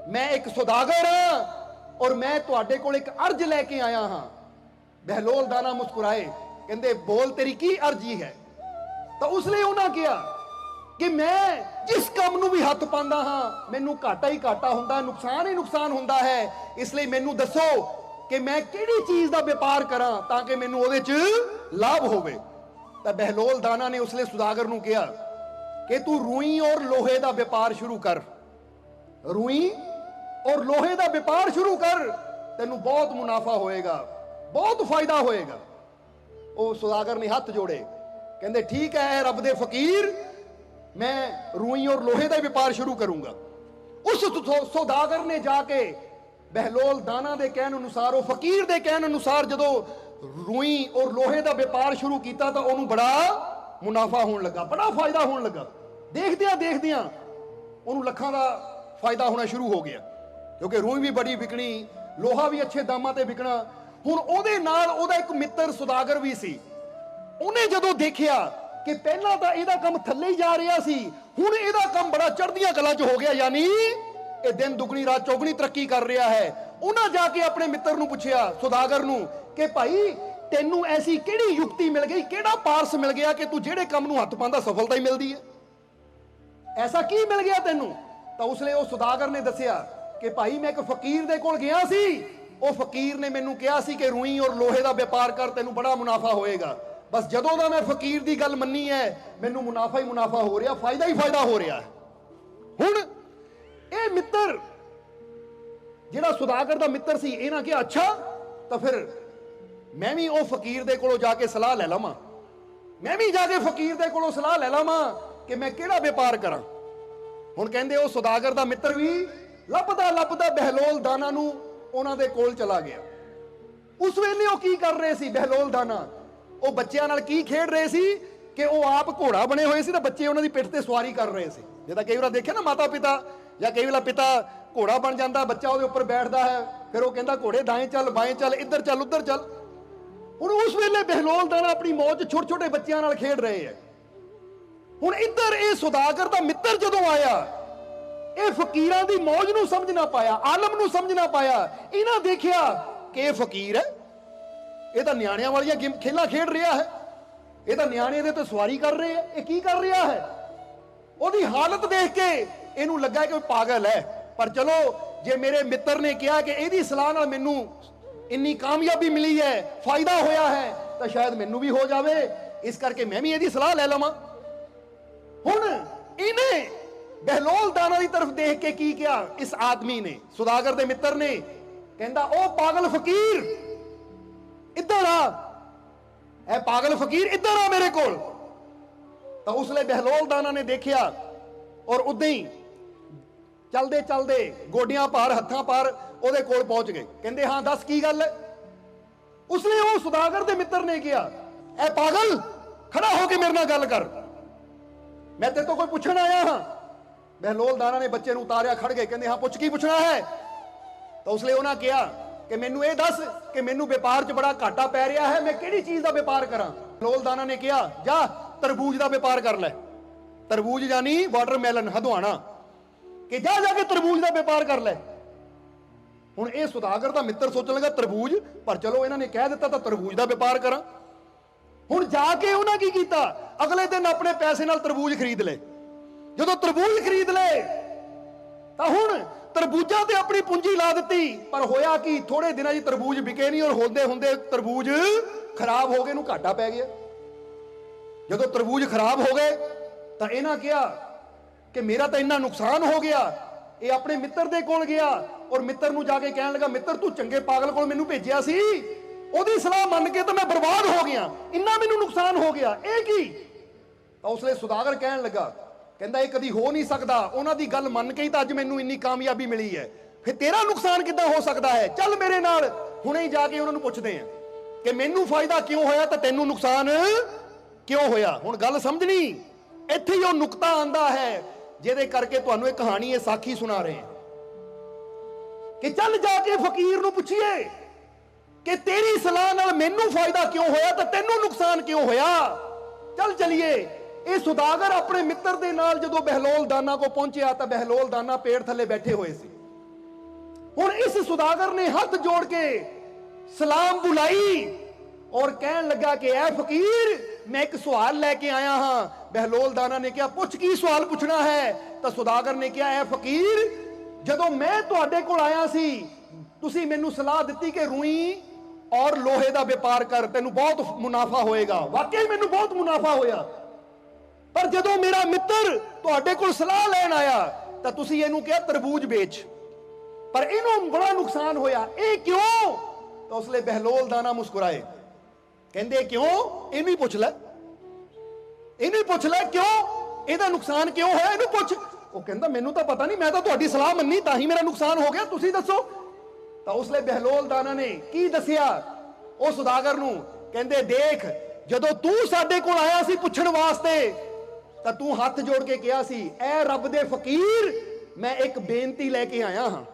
मैं एक सुदागर हाँ और मैं तुहाडे कोल एक अर्ज लैके आया हाँ। बहलोल दाना मुस्कुराए, कहंदे बोल तेरी की अर्जी है? तो उसने उन्हें कहा कि मैं जिस काम नूं भी हथ पांदा हाँ मैनूं घाटा ही घाटा हुंदा, नुकसान ही नुकसान हुंदा है, इसलिए मैनूं दसो कि मैं किहड़ी चीज दा व्यापार करां ताकि मैनूं उहदे च लाभ होवे। तो बहलोल दाना ने उसले सुदागर नूं कहा कि तू रुई और लोहे का व्यापार शुरू कर, रुई और लोहे का व्यापार शुरू कर, तेनू बहुत मुनाफा होएगा, बहुत फायदा होएगा। वो सुदागर ने हाथ जोड़े, कहंदे ठीक है रब दे फकीर, मैं रुई और लोहे का व्यापार शुरू करूंगा। उस सुदागर ने जाके बहलोल दाना दे कहन अनुसार, वो फकीर दे कहन अनुसार जदों रुई और लोहे का व्यापार शुरू किया तो उन्होंने बड़ा मुनाफा होने लगा, बड़ा फायदा होने लगा। देखदियां उन्होंने लखां का फायदा होना शुरू हो गया, क्योंकि रुई भी बड़ी विकनी, लोहा भी अच्छे दामां ते विकना। हुण ओहदे नाल ओहदा एक मित्र सुदागर भी सी। उन्हें जदों देखिया कि पहला तो इहदा काम थल्ले ही जा रहा सी, हुण इहदा काम बड़ा चढ़दियां कलां च हो गया, यानी ये दिन दुगनी रात चौगनी तरक्की कर रहा है। उन्हें जाके अपने मित्र नूं पुछया सुदागर नूं कि भाई तेनू ऐसी किहड़ी युक्ति मिल गई, किहड़ा पारस मिल गया कि तू जिहड़े काम नूं हत्थ पांदा सफलता ही मिलदी है, ऐसा की मिल गया तेनू? तो उसले वो सुदागर ने दसिया कि भाई मैं एक फकीर दे कोल गया सी, वो फकीर ने मैनू कहा सी कि रुई और लोहे का व्यापार कर, तेनू बड़ा मुनाफा होएगा। बस जदों दा मैं फकीर की गल मन्नी है मैनू मुनाफा ही मुनाफा हो रहा, फायदा ही फायदा हो रहा है। हुण ये मित्र जिहड़ा सुदागर दा मित्र सी, इन्हां कहा अच्छा तो फिर मैं भी वो फकीर दे कोलों जाके सलाह लै लवां, मैं भी जाके फकीर दे कोलों सलाह लै लवां कि मैं किहड़ा व्यापार करां। हुण कहंदे वो सुदागर दा मित्र भी लभदा लभदा बहलोल दाना नूं उन्हां दे कोल चला गया। उस वेले वो की कर रहे सी बहलोल दाना, वो बच्चों नाल की खेड रहे सी कि वो आप घोड़ा बने हुए सी, बच्चे उन्हां दी पिठ ते सवारी कर रहे सी। जिद्दां कई बार देखिया ना माता पिता, या कई बार पिता घोड़ा बन जाता, बच्चा उहदे उपर बैठदा है, फिर वो कहंदा घोड़े दाएं चल बाएं चल, इधर चल उधर चल। ਹੁਣ ਉਸ ਵੇਲੇ ਬਹਿਲੋਲ ਦਾਣਾ ਆਪਣੀ ਮੌਜ 'ਚ ਛੋਟੇ ਛੋਟੇ ਬੱਚਿਆਂ ਨਾਲ ਖੇਡ ਰਹੇ ਹੈ। ਹੁਣ ਇੱਧਰ ਇਹ ਸੁਦਾਗਰ ਦਾ ਮਿੱਤਰ ਜਦੋਂ ਆਇਆ, ਇਹ ਫਕੀਰਾਂ ਦੀ ਮੌਜ ਨੂੰ ਸਮਝ ਨਾ ਪਾਇਆ, ਆਲਮ ਨੂੰ ਸਮਝ ਨਾ ਪਾਇਆ। ਇਹਨਾਂ ਦੇਖਿਆ ਕਿ ਇਹ ਫਕੀਰ ਹੈ, ਇਹ ਤਾਂ ਨਿਆਣਿਆਂ ਵਾਲੀਆਂ ਖੇਲਾਂ ਖੇਡ ਰਿਹਾ ਹੈ, ਇਹ ਤਾਂ ਨਿਆਣੇ ਦੇ ਤੇ ਸਵਾਰੀ ਕਰ ਰਹੇ ਹੈ, ਇਹ ਕੀ ਕਰ ਰਿਹਾ ਹੈ। ਉਹਦੀ ਹਾਲਤ ਦੇਖ ਕੇ ਇਹਨੂੰ ਲੱਗਾ ਕਿ ਪਾਗਲ ਹੈ। ਪਰ ਚਲੋ, ਜੇ ਮੇਰੇ ਮਿੱਤਰ ਨੇ ਕਿਹਾ ਕਿ ਇਹਦੀ ਸਲਾਹ ਨਾਲ ਮੈਨੂੰ ਇੰਨੀ ਕਾਮਯਾਬੀ ਮਿਲੀ ਹੈ, ਫਾਇਦਾ ਹੋਇਆ ਹੈ, ਤਾਂ ਸ਼ਾਇਦ ਮੈਨੂੰ ਵੀ ਹੋ ਜਾਵੇ, ਇਸ ਕਰਕੇ ਮੈਂ ਵੀ ਇਹਦੀ ਸਲਾਹ ਲੈ ਲਵਾਂ। ਹੁਣ ਇਹਨੇ ਬਹਿਲੋਲ ਦਾਣਾ ਦੀ ਤਰਫ ਦੇਖ ਕੇ ਕੀ ਕਿਹਾ, ਇਸ ਆਦਮੀ ਨੇ, ਸੁਦਾਗਰ ਦੇ ਮਿੱਤਰ ਨੇ, ਕਹਿੰਦਾ ਉਹ ਪਾਗਲ ਫਕੀਰ ਇੱਧਰ ਆ, ਇਹ ਪਾਗਲ ਫਕੀਰ ਇੱਧਰ ਆ ਮੇਰੇ ਕੋਲ। ਤਾਂ ਉਸ ਲਈ ਬਹਿਲੋਲ ਦਾਣਾ ਨੇ ਦੇਖਿਆ ਔਰ ਉਦਾਂ ਹੀ ਚਲਦੇ ਚਲਦੇ ਗੋਡਿਆਂ ਭਾਰ ਹੱਥਾਂ ਭਾਰ ਉਹਦੇ ਕੋਲ ਪਹੁੰਚ ਗਏ। ਕਹਿੰਦੇ ਹਾਂ ਦੱਸ ਕੀ ਗੱਲ ਹੈ। ਉਸਨੇ ਉਹ ਸੁਦਾਗਰ ਦੇ ਮਿੱਤਰ ਨੇ ਕਿਹਾ, ਐ ਪਾਗਲ ਖੜਾ ਹੋ ਕੇ ਮੇਰੇ ਨਾਲ ਗੱਲ ਕਰ, ਮੈਂ ਤੇਰੇ ਤੋਂ ਕੋਈ ਪੁੱਛਣ ਆਇਆ ਹਾਂ। ਬਹਿਲੋਲ ਦਾਣਾ ਨੇ ਬੱਚੇ ਨੂੰ ਉਤਾਰਿਆ, ਖੜ ਗਏ, ਕਹਿੰਦੇ ਹਾਂ ਪੁੱਛ, ਕੀ ਪੁੱਛਣਾ ਹੈ। ਤਾਂ ਉਸ ਲਈ ਉਹਨਾਂ ਕਿਹਾ ਕਿ ਮੈਨੂੰ ਇਹ ਦੱਸ ਕਿ ਮੈਨੂੰ ਵਪਾਰ 'ਚ ਬੜਾ ਘਾਟਾ ਪੈ ਰਿਹਾ ਹੈ, ਮੈਂ ਕਿਹੜੀ ਚੀਜ਼ ਦਾ ਵਪਾਰ ਕਰਾਂ। ਬਹਿਲੋਲ ਦਾਣਾ ਨੇ ਕਿਹਾ ਜਾ ਤਰਬੂਜ ਦਾ ਵਪਾਰ ਕਰ ਲੈ। ਤਰਬੂਜ ਯਾਨੀ ਵਾਟਰਮੈਲਨ, ਹਦਵਾਣਾ, ਕਿ ਜਾ ਜਾ ਕੇ ਤਰਬੂਜ ਦਾ ਵਪਾਰ ਕਰ ਲੈ। ਹੁਣ ਇਹ ਸੁਦਾਗਰ ਦਾ ਮਿੱਤਰ ਸੋਚਣ ਲੱਗਾ ਤਰਬੂਜ, ਪਰ ਚਲੋ ਇਹਨਾਂ ਨੇ ਕਹਿ ਦਿੱਤਾ ਤਾਂ ਤਰਬੂਜ ਦਾ ਵਪਾਰ ਕਰਾਂ। ਹੁਣ ਜਾ ਕੇ ਉਹਨਾਂ ਕੀ ਕੀਤਾ, ਅਗਲੇ ਦਿਨ ਆਪਣੇ ਪੈਸੇ ਨਾਲ ਤਰਬੂਜ ਖਰੀਦ ਲਏ। ਜਦੋਂ ਤਰਬੂਜ ਖਰੀਦ ਲਏ ਤਾਂ ਹੁਣ ਤਰਬੂਜਾਂ ਤੇ ਆਪਣੀ ਪੂੰਜੀ ਲਾ ਦਿੱਤੀ। ਪਰ ਹੋਇਆ ਕੀ, ਥੋੜੇ ਦਿਨਾਂ 'ਚ ਤਰਬੂਜ ਵਿਕੇ ਨਹੀਂ ਔਰ ਹੁੰਦੇ ਹੁੰਦੇ ਤਰਬੂਜ ਖਰਾਬ ਹੋ ਗਏ, ਨੂੰ ਘਾਟਾ ਪੈ ਗਿਆ। ਜਦੋਂ ਤਰਬੂਜ ਖਰਾਬ ਹੋ ਗਏ ਤਾਂ ਇਹਨਾਂ ਕਿਹਾ ਕਿ ਮੇਰਾ ਤਾਂ ਇੰਨਾ ਨੁਕਸਾਨ ਹੋ ਗਿਆ। ਇਹ ਆਪਣੇ ਮਿੱਤਰ ਦੇ ਕੋਲ ਗਿਆ ਔਰ ਮਿੱਤਰ ਨੂੰ ਜਾ ਕੇ ਕਹਿਣ ਲੱਗਾ, ਮਿੱਤਰ ਤੂੰ ਚੰਗੇ ਪਾਗਲ ਕੋਲ ਮੈਨੂੰ ਭੇਜਿਆ ਸੀ, ਉਹਦੀ ਸਲਾਹ ਮੰਨ ਕੇ ਤਾਂ ਮੈਂ ਬਰਬਾਦ ਹੋ ਗਿਆ, ਇੰਨਾ ਮੈਨੂੰ ਨੁਕਸਾਨ ਹੋ ਗਿਆ, ਇਹ ਕੀ। ਤਾਂ ਉਸ ਲਈ ਸੁਦਾਗਰ ਕਹਿਣ ਲੱਗਾ, ਕਹਿੰਦਾ ਇਹ ਕਦੀ ਹੋ ਨਹੀਂ ਸਕਦਾ, ਉਹਨਾਂ ਦੀ ਗੱਲ ਮੰਨ ਕੇ ਹੀ ਤਾਂ ਅੱਜ ਮੈਨੂੰ ਇੰਨੀ ਕਾਮਯਾਬੀ ਮਿਲੀ ਹੈ, ਫਿਰ ਤੇਰਾ ਨੁਕਸਾਨ ਕਿੱਦਾਂ ਹੋ ਸਕਦਾ ਹੈ। ਚੱਲ ਮੇਰੇ ਨਾਲ, ਹੁਣੇ ਹੀ ਜਾ ਕੇ ਉਹਨਾਂ ਨੂੰ ਪੁੱਛਦੇ ਆ ਕਿ ਮੈਨੂੰ ਫਾਇਦਾ ਕਿਉਂ ਹੋਇਆ ਤਾਂ ਤੈਨੂੰ ਨੁਕਸਾਨ ਕਿਉਂ ਹੋਇਆ। ਹੁਣ ਗੱਲ ਸਮਝਣੀ, ਇੱਥੇ ਹੀ ਉਹ ਨੁਕਤਾ ਆਂਦਾ ਹੈ ਜਿਹਦੇ ਕਰਕੇ ਤੁਹਾਨੂੰ ਇਹ ਕਹਾਣੀ, ਇਹ ਸਾਖੀ ਸੁਣਾ ਰਹੇ ਹਾਂ ਕਿ ਚੱਲ ਜਾ ਕੇ ਫਕੀਰ ਨੂੰ ਪੁੱਛੀਏ ਕਿ ਤੇਰੀ ਸਲਾਹ ਨਾਲ ਮੈਨੂੰ ਫਾਇਦਾ ਕਿਉਂ ਹੋਇਆ ਤਾਂ ਤੈਨੂੰ ਨੁਕਸਾਨ ਕਿਉਂ ਹੋਇਆ। ਚੱਲ ਚਲੀਏ। ਇਹ ਸੁਦਾਗਰ ਆਪਣੇ ਮਿੱਤਰ ਦੇ ਨਾਲ ਜਦੋਂ ਬਹਿਲੋਲ ਦਾਨਾ ਕੋ ਪਹੁੰਚਿਆ ਤਾਂ ਬਹਿਲੋਲ ਦਾਨਾ ਪੇੜ ਥੱਲੇ ਬੈਠੇ ਹੋਏ ਸੀ। ਹੁਣ ਇਸ ਸੁਦਾਗਰ ਨੇ ਹੱਥ ਜੋੜ ਕੇ ਸਲਾਮ ਬੁਲਾਈ ਔਰ ਕਹਿਣ ਲੱਗਾ ਕਿ ਐ ਫਕੀਰ, ਮੈਂ ਇੱਕ ਸਵਾਲ ਲੈ ਕੇ ਆਇਆ ਹਾਂ। ਬਹਿਲੋਲ ਦਾਨਾ ਨੇ ਕਿਹਾ ਪੁੱਛ, ਕੀ ਸਵਾਲ ਪੁੱਛਣਾ ਹੈ। ਤਾਂ ਸੁਦਾਗਰ ਨੇ ਕਿਹਾ, ਐ ਫਕੀਰ, ਜਦੋਂ ਮੈਂ ਤੁਹਾਡੇ ਕੋਲ ਆਇਆ ਸੀ ਤੁਸੀਂ ਮੈਨੂੰ ਸਲਾਹ ਦਿੱਤੀ ਕਿ ਰੂਈ ਔਰ ਲੋਹੇ ਦਾ ਵਪਾਰ ਕਰ, ਤੈਨੂੰ ਬਹੁਤ ਮੁਨਾਫਾ ਹੋਏਗਾ। ਵਾਕਈ ਮੈਨੂੰ ਬਹੁਤ ਮੁਨਾਫਾ ਹੋਇਆ, ਪਰ ਜਦੋਂ ਮੇਰਾ ਮਿੱਤਰ ਤੁਹਾਡੇ ਕੋਲ ਸਲਾਹ ਲੈਣ ਆਇਆ ਤਾਂ ਤੁਸੀਂ ਇਹਨੂੰ ਕਿਹਾ ਤਰਬੂਜ ਵੇਚ, ਪਰ ਇਹਨੂੰ ਬੜਾ ਨੁਕਸਾਨ ਹੋਇਆ, ਇਹ ਕਿਉਂ। ਤਾਂ ਉਸ ਲਈ ਬਹਿਲੋਲ ਦਾਨਾ ਮੁਸਕਰਾਏ, ਕਹਿੰਦੇ ਕਿਉਂ, ਇਹਨੂੰ ਹੀ ਪੁੱਛ ਲੈ, ਇਹਨੂੰ ਹੀ ਪੁੱਛ ਲੈ ਕਿਉਂ, ਇਹਦਾ ਨੁਕਸਾਨ ਕਿਉਂ ਹੋਇਆ, ਇਹਨੂੰ ਪੁੱਛ। ਉਹ ਕਹਿੰਦਾ ਮੈਨੂੰ ਤਾਂ ਪਤਾ ਨਹੀਂ, ਮੈਂ ਤਾਂ ਤੁਹਾਡੀ ਸਲਾਹ ਮੰਨੀ ਤਾਂ ਹੀ ਮੇਰਾ ਨੁਕਸਾਨ ਹੋ ਗਿਆ, ਤੁਸੀਂ ਦੱਸੋ। ਤਾਂ ਉਸ ਲਈ ਬਹਿਲੋਲ ਦਾਨਾ ਨੇ ਕੀ ਦੱਸਿਆ ਉਹ ਸੁਦਾਗਰ ਨੂੰ, ਕਹਿੰਦੇ ਦੇਖ, ਜਦੋਂ ਤੂੰ ਸਾਡੇ ਕੋਲ ਆਇਆ ਸੀ ਪੁੱਛਣ ਵਾਸਤੇ ਤਾਂ ਤੂੰ ਹੱਥ ਜੋੜ ਕੇ ਕਿਹਾ ਸੀ, ਐ ਰੱਬ ਦੇ ਫਕੀਰ, ਮੈਂ ਇੱਕ ਬੇਨਤੀ ਲੈ ਕੇ ਆਇਆ ਹਾਂ,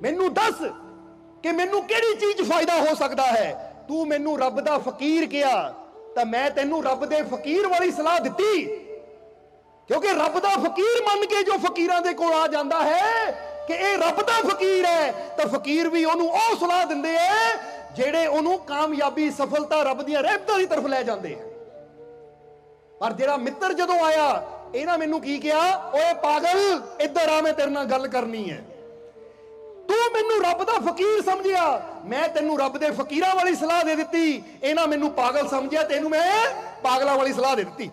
ਮੈਨੂੰ ਦੱਸ ਕਿ ਮੈਨੂੰ ਕਿਹੜੀ ਚੀਜ਼ ਫਾਇਦਾ ਹੋ ਸਕਦਾ ਹੈ। ਤੂੰ ਮੈਨੂੰ ਰੱਬ ਦਾ ਫਕੀਰ ਕਿਹਾ ਤਾਂ ਮੈਂ ਤੈਨੂੰ ਰੱਬ ਦੇ ਫਕੀਰ ਵਾਲੀ ਸਲਾਹ ਦਿੱਤੀ, ਕਿਉਂਕਿ ਰੱਬ ਦਾ ਫਕੀਰ ਮੰਨ ਕੇ ਜੋ ਫਕੀਰਾਂ ਦੇ ਕੋਲ ਆ ਜਾਂਦਾ ਹੈ ਕਿ ਇਹ ਰੱਬ ਦਾ ਫਕੀਰ ਹੈ, ਤਾਂ ਫਕੀਰ ਵੀ ਉਹਨੂੰ ਉਹ ਸਲਾਹ ਦਿੰਦੇ ਐ ਜਿਹੜੇ ਉਹਨੂੰ ਕਾਮਯਾਬੀ, ਸਫਲਤਾ, ਰੱਬ ਦੀਆਂ ਰਹਿਮਤਾਂ ਦੀ ਤਰਫ ਲੈ ਜਾਂਦੇ ਆ। ਪਰ ਜਿਹੜਾ ਮਿੱਤਰ ਜਦੋਂ ਆਇਆ, ਇਹਨਾਂ ਮੈਨੂੰ ਕੀ ਕਿਹਾ, ਓਏ ਪਾਗਲ ਇੱਧਰ ਆ, ਮੈਂ ਤੇਰੇ ਨਾਲ ਗੱਲ ਕਰਨੀ ਹੈ। ਤੂੰ ਮੈਨੂੰ ਰੱਬ ਦਾ ਫਕੀਰ ਸਮਝਿਆ, ਮੈਂ ਤੈਨੂੰ ਰੱਬ ਦੇ ਫਕੀਰਾਂ ਵਾਲੀ ਸਲਾਹ ਦੇ ਦਿੱਤੀ। ਇਹਨਾਂ ਮੈਨੂੰ ਪਾਗਲ ਸਮਝਿਆ, ਤੈਨੂੰ ਮੈਂ ਪਾਗਲਾਂ ਵਾਲੀ ਸਲਾਹ ਦੇ ਦਿੱਤੀ,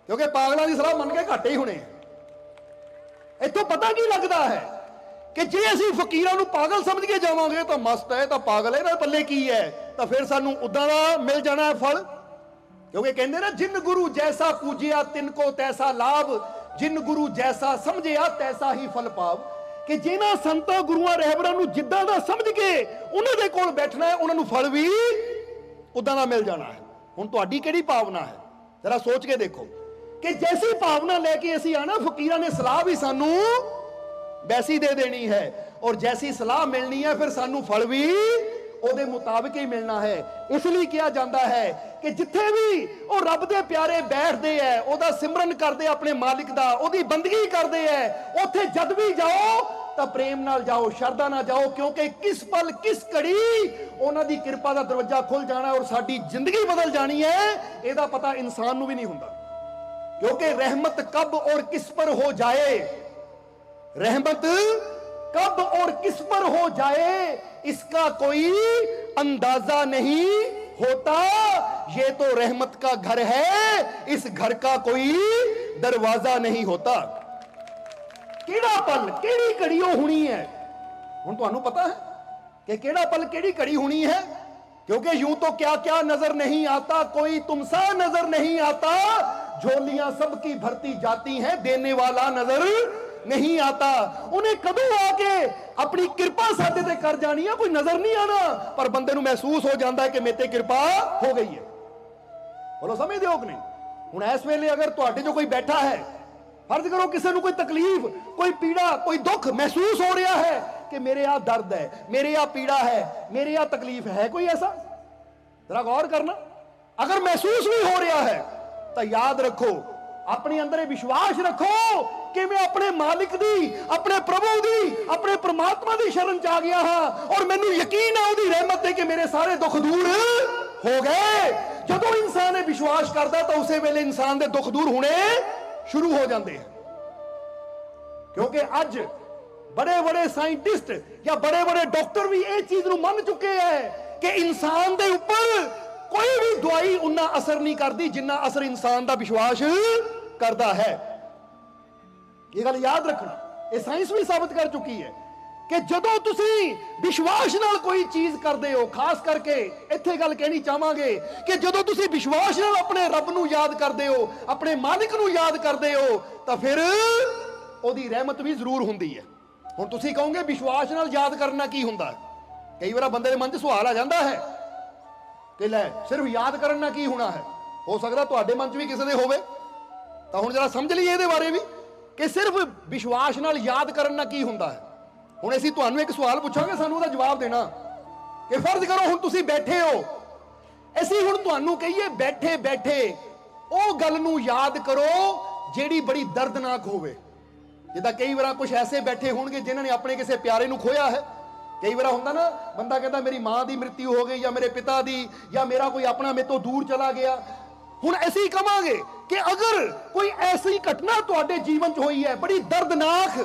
ਕਿਉਂਕਿ ਪਾਗਲਾਂ ਦੀ ਸਲਾਹ ਮੰਨ ਕੇ ਘਾਟੇ ਹੀ ਹੋਣੇ। ਇੱਥੋਂ ਪਤਾ ਕੀ ਲੱਗਦਾ ਹੈ ਕਿ ਜੇ ਅਸੀਂ ਫਕੀਰਾਂ ਨੂੰ ਪਾਗਲ ਸਮਝ ਕੇ ਜਾਵਾਂਗੇ ਤਾਂ ਮਸਤ ਹੈ, ਤਾਂ ਪਾਗਲ ਹੈ, ਇਹਦੇ ਪੱਲੇ ਕੀ ਹੈ, ਤਾਂ ਫਿਰ ਸਾਨੂੰ ਉਦਾਂ ਦਾ ਮਿਲ ਜਾਣਾ ਹੈ ਫਲ। ਕਿਉਂਕਿ ਕਹਿੰਦੇ ਨਾ, ਜਿਨ ਗੁਰੂ ਜੈਸਾ ਪੂਜਿਆ ਤਿਨ ਕੋ ਤੈਸਾ ਲਾਭ, ਜਿਨ ਗੁਰੂ ਜੈਸਾ ਸਮਝਿਆ ਤੈਸਾ ਹੀ ਫਲ ਪਾਵ। ਕਿ ਜਿਨ੍ਹਾਂ ਸੰਤਾਂ ਗੁਰੂਆਂ ਰਹਿਬਰਾਂ ਨੂੰ ਜਿੱਦਾਂ ਦਾ ਸਮਝ ਕੇ ਉਹਨਾਂ ਦੇ ਕੋਲ ਬੈਠਣਾ ਹੈ, ਉਹਨਾਂ ਨੂੰ ਫਲ ਵੀ ਉਦਾਂ ਦਾ ਮਿਲ ਜਾਣਾ ਹੈ। ਹੁਣ ਤੁਹਾਡੀ ਕਿਹੜੀ ਭਾਵਨਾ ਹੈ, ਜਰਾ ਸੋਚ ਕੇ ਦੇਖੋ ਕਿ ਜੈਸੀ ਭਾਵਨਾ ਲੈ ਕੇ ਅਸੀਂ ਆਣਾ, ਫਕੀਰਾਂ ਨੇ ਸਲਾਹ ਵੀ ਸਾਨੂੰ ਵੈਸੀ ਦੇ ਦੇਣੀ ਹੈ, ਔਰ ਜੈਸੀ ਸਲਾਹ ਮਿਲਣੀ ਹੈ ਫਿਰ ਸਾਨੂੰ ਫਲ ਵੀ ਉਹਦੇ ਮੁਤਾਬਿਕ ਹੀ ਮਿਲਣਾ ਹੈ। ਇਸ ਲਈ ਕਿਹਾ ਜਾਂਦਾ ਹੈ ਕਿ ਜਿੱਥੇ ਵੀ ਉਹ ਰੱਬ ਦੇ ਪਿਆਰੇ ਬੈਠਦੇ ਐ, ਉਹਦਾ ਸਿਮਰਨ ਕਰਦੇ, ਆਪਣੇ ਮਾਲਿਕ ਦਾ, ਉਹਦੀ ਬੰਦਗੀ ਕਰਦੇ ਐ, ਉੱਥੇ ਜਦ ਵੀ ਜਾਓ ਤਾਂ ਪ੍ਰੇਮ ਨਾਲ ਜਾਓ, ਸ਼ਰਧਾ ਨਾਲ ਜਾਓ, ਕਿਉਂਕਿ ਕਿਸ ਪਲ ਕਿਸ ਘੜੀ ਉਹਨਾਂ ਦੀ ਕਿਰਪਾ ਦਾ ਦਰਵਾਜ਼ਾ ਖੁੱਲ ਜਾਣਾ ਔਰ ਸਾਡੀ ਜ਼ਿੰਦਗੀ ਬਦਲ ਜਾਣੀ ਹੈ। ਇਹਦਾ ਪਤਾ ਇਨਸਾਨ ਨੂੰ ਵੀ ਨਹੀਂ ਹੁੰਦਾ, क्योंकि रहमत कब और किस पर हो जाए, रहमत कब और किस पर हो जाए इसका कोई अंदाजा नहीं होता। ये तो रहमत का घर है, इस घर का कोई दरवाजा नहीं होता। केड़ा पल केड़ी घड़ी होनी है, हुण तुहानू पता है कि केड़ा पल केड़ी घड़ी होनी है, क्योंकि यूं तो क्या क्या नजर नहीं आता, कोई तुमसा नजर नहीं आता, झोलियां सबकी भरती जाती हैं, देने वाला नजर नहीं आता। उन्हें कदों आके अपनी कृपा साडे ते कर जानी है, कोई नजर नहीं आना, पर बंदे नूं महसूस हो जाता है कि मेरे ते कृपा हो गई है। बोलो समझदे हो कि नहीं? हुण इस वेले अगर तुहाडे जो कोई बैठा है, फर्ज करो किसी नूं कोई तकलीफ, कोई पीड़ा, कोई दुख महसूस हो रहा है कि मेरे यहां दर्द है, मेरे यहां पीड़ा है, मेरे यहां तकलीफ है, कोई ऐसा? जरा गौर करना। अगर महसूस भी हो रहा है तो याद रखो, अपने अंदर विश्वास रखो कि मैं अपने मालिक दी, अपने प्रभु दी, अपने परमात्मा दी शरण च आ गया हां और मैनू यकीन है उसदी रहमत है कि मेरे सारे दुख दूर हो गए। जदों इंसान ने विश्वास करता तो उसे वेले इंसान दे दुख दूर होने शुरू हो जाते हैं। क्योंकि अज बड़े बड़े साइंटिस्ट या बड़े बड़े डॉक्टर भी इस चीज को मान चुके हैं कि इंसान के ऊपर कोई भी दवाई उन्ना असर नहीं करती जिन्ना असर इंसान का विश्वास करता है। यह गल याद रखना, यह साइंस भी साबित कर चुकी है कि जदों तुसी विश्वास नाल कोई चीज करते हो, खास करके इत्थे गल कहनी चाहांगे कि जदों तुसी विश्वास नाल अपने रब नूं याद करते हो, अपने मालिक नूं याद करते हो, तो फिर ओदी रहमत भी जरूर हुंदी है। हुण तुसी कहोगे विश्वास नाल याद करना की हुंदा है? कई बार बंदे दे मन च सवाल आ जाता है कि लै सिर्फ याद करना की होना है। हो सकता तुहाडे मन च भी किसी दे होवे, तो हुण जरा समझ लईए इहदे बारे भी कि सिर्फ विश्वास नाल याद करना की हुंदा है। हुण असीं तुहानू एक सवाल पुछांगे, सानू उहदा जवाब देना कि फर्ज करो हुण तुसीं बैठे हो, असीं हुण तुहानू कहिए बैठे बैठे ਉਹ ਗੱਲ ਨੂੰ याद करो ਜਿਹੜੀ बड़ी दर्दनाक होवे। जिद्दां कई बार कुछ ऐसे बैठे होणगे जिन्हां ने अपने किसी प्यारे नूं खोया है। कई बार हुंदा ना, बंदा कहता मेरी मां की मृत्यु हो गई या मेरे पिता की, या मेरा कोई अपना मेरे तो दूर चला गया। हुण असीं कहांगे कि अगर कोई ऐसी घटना तुहाडे जीवन च होई है बड़ी दर्दनाक,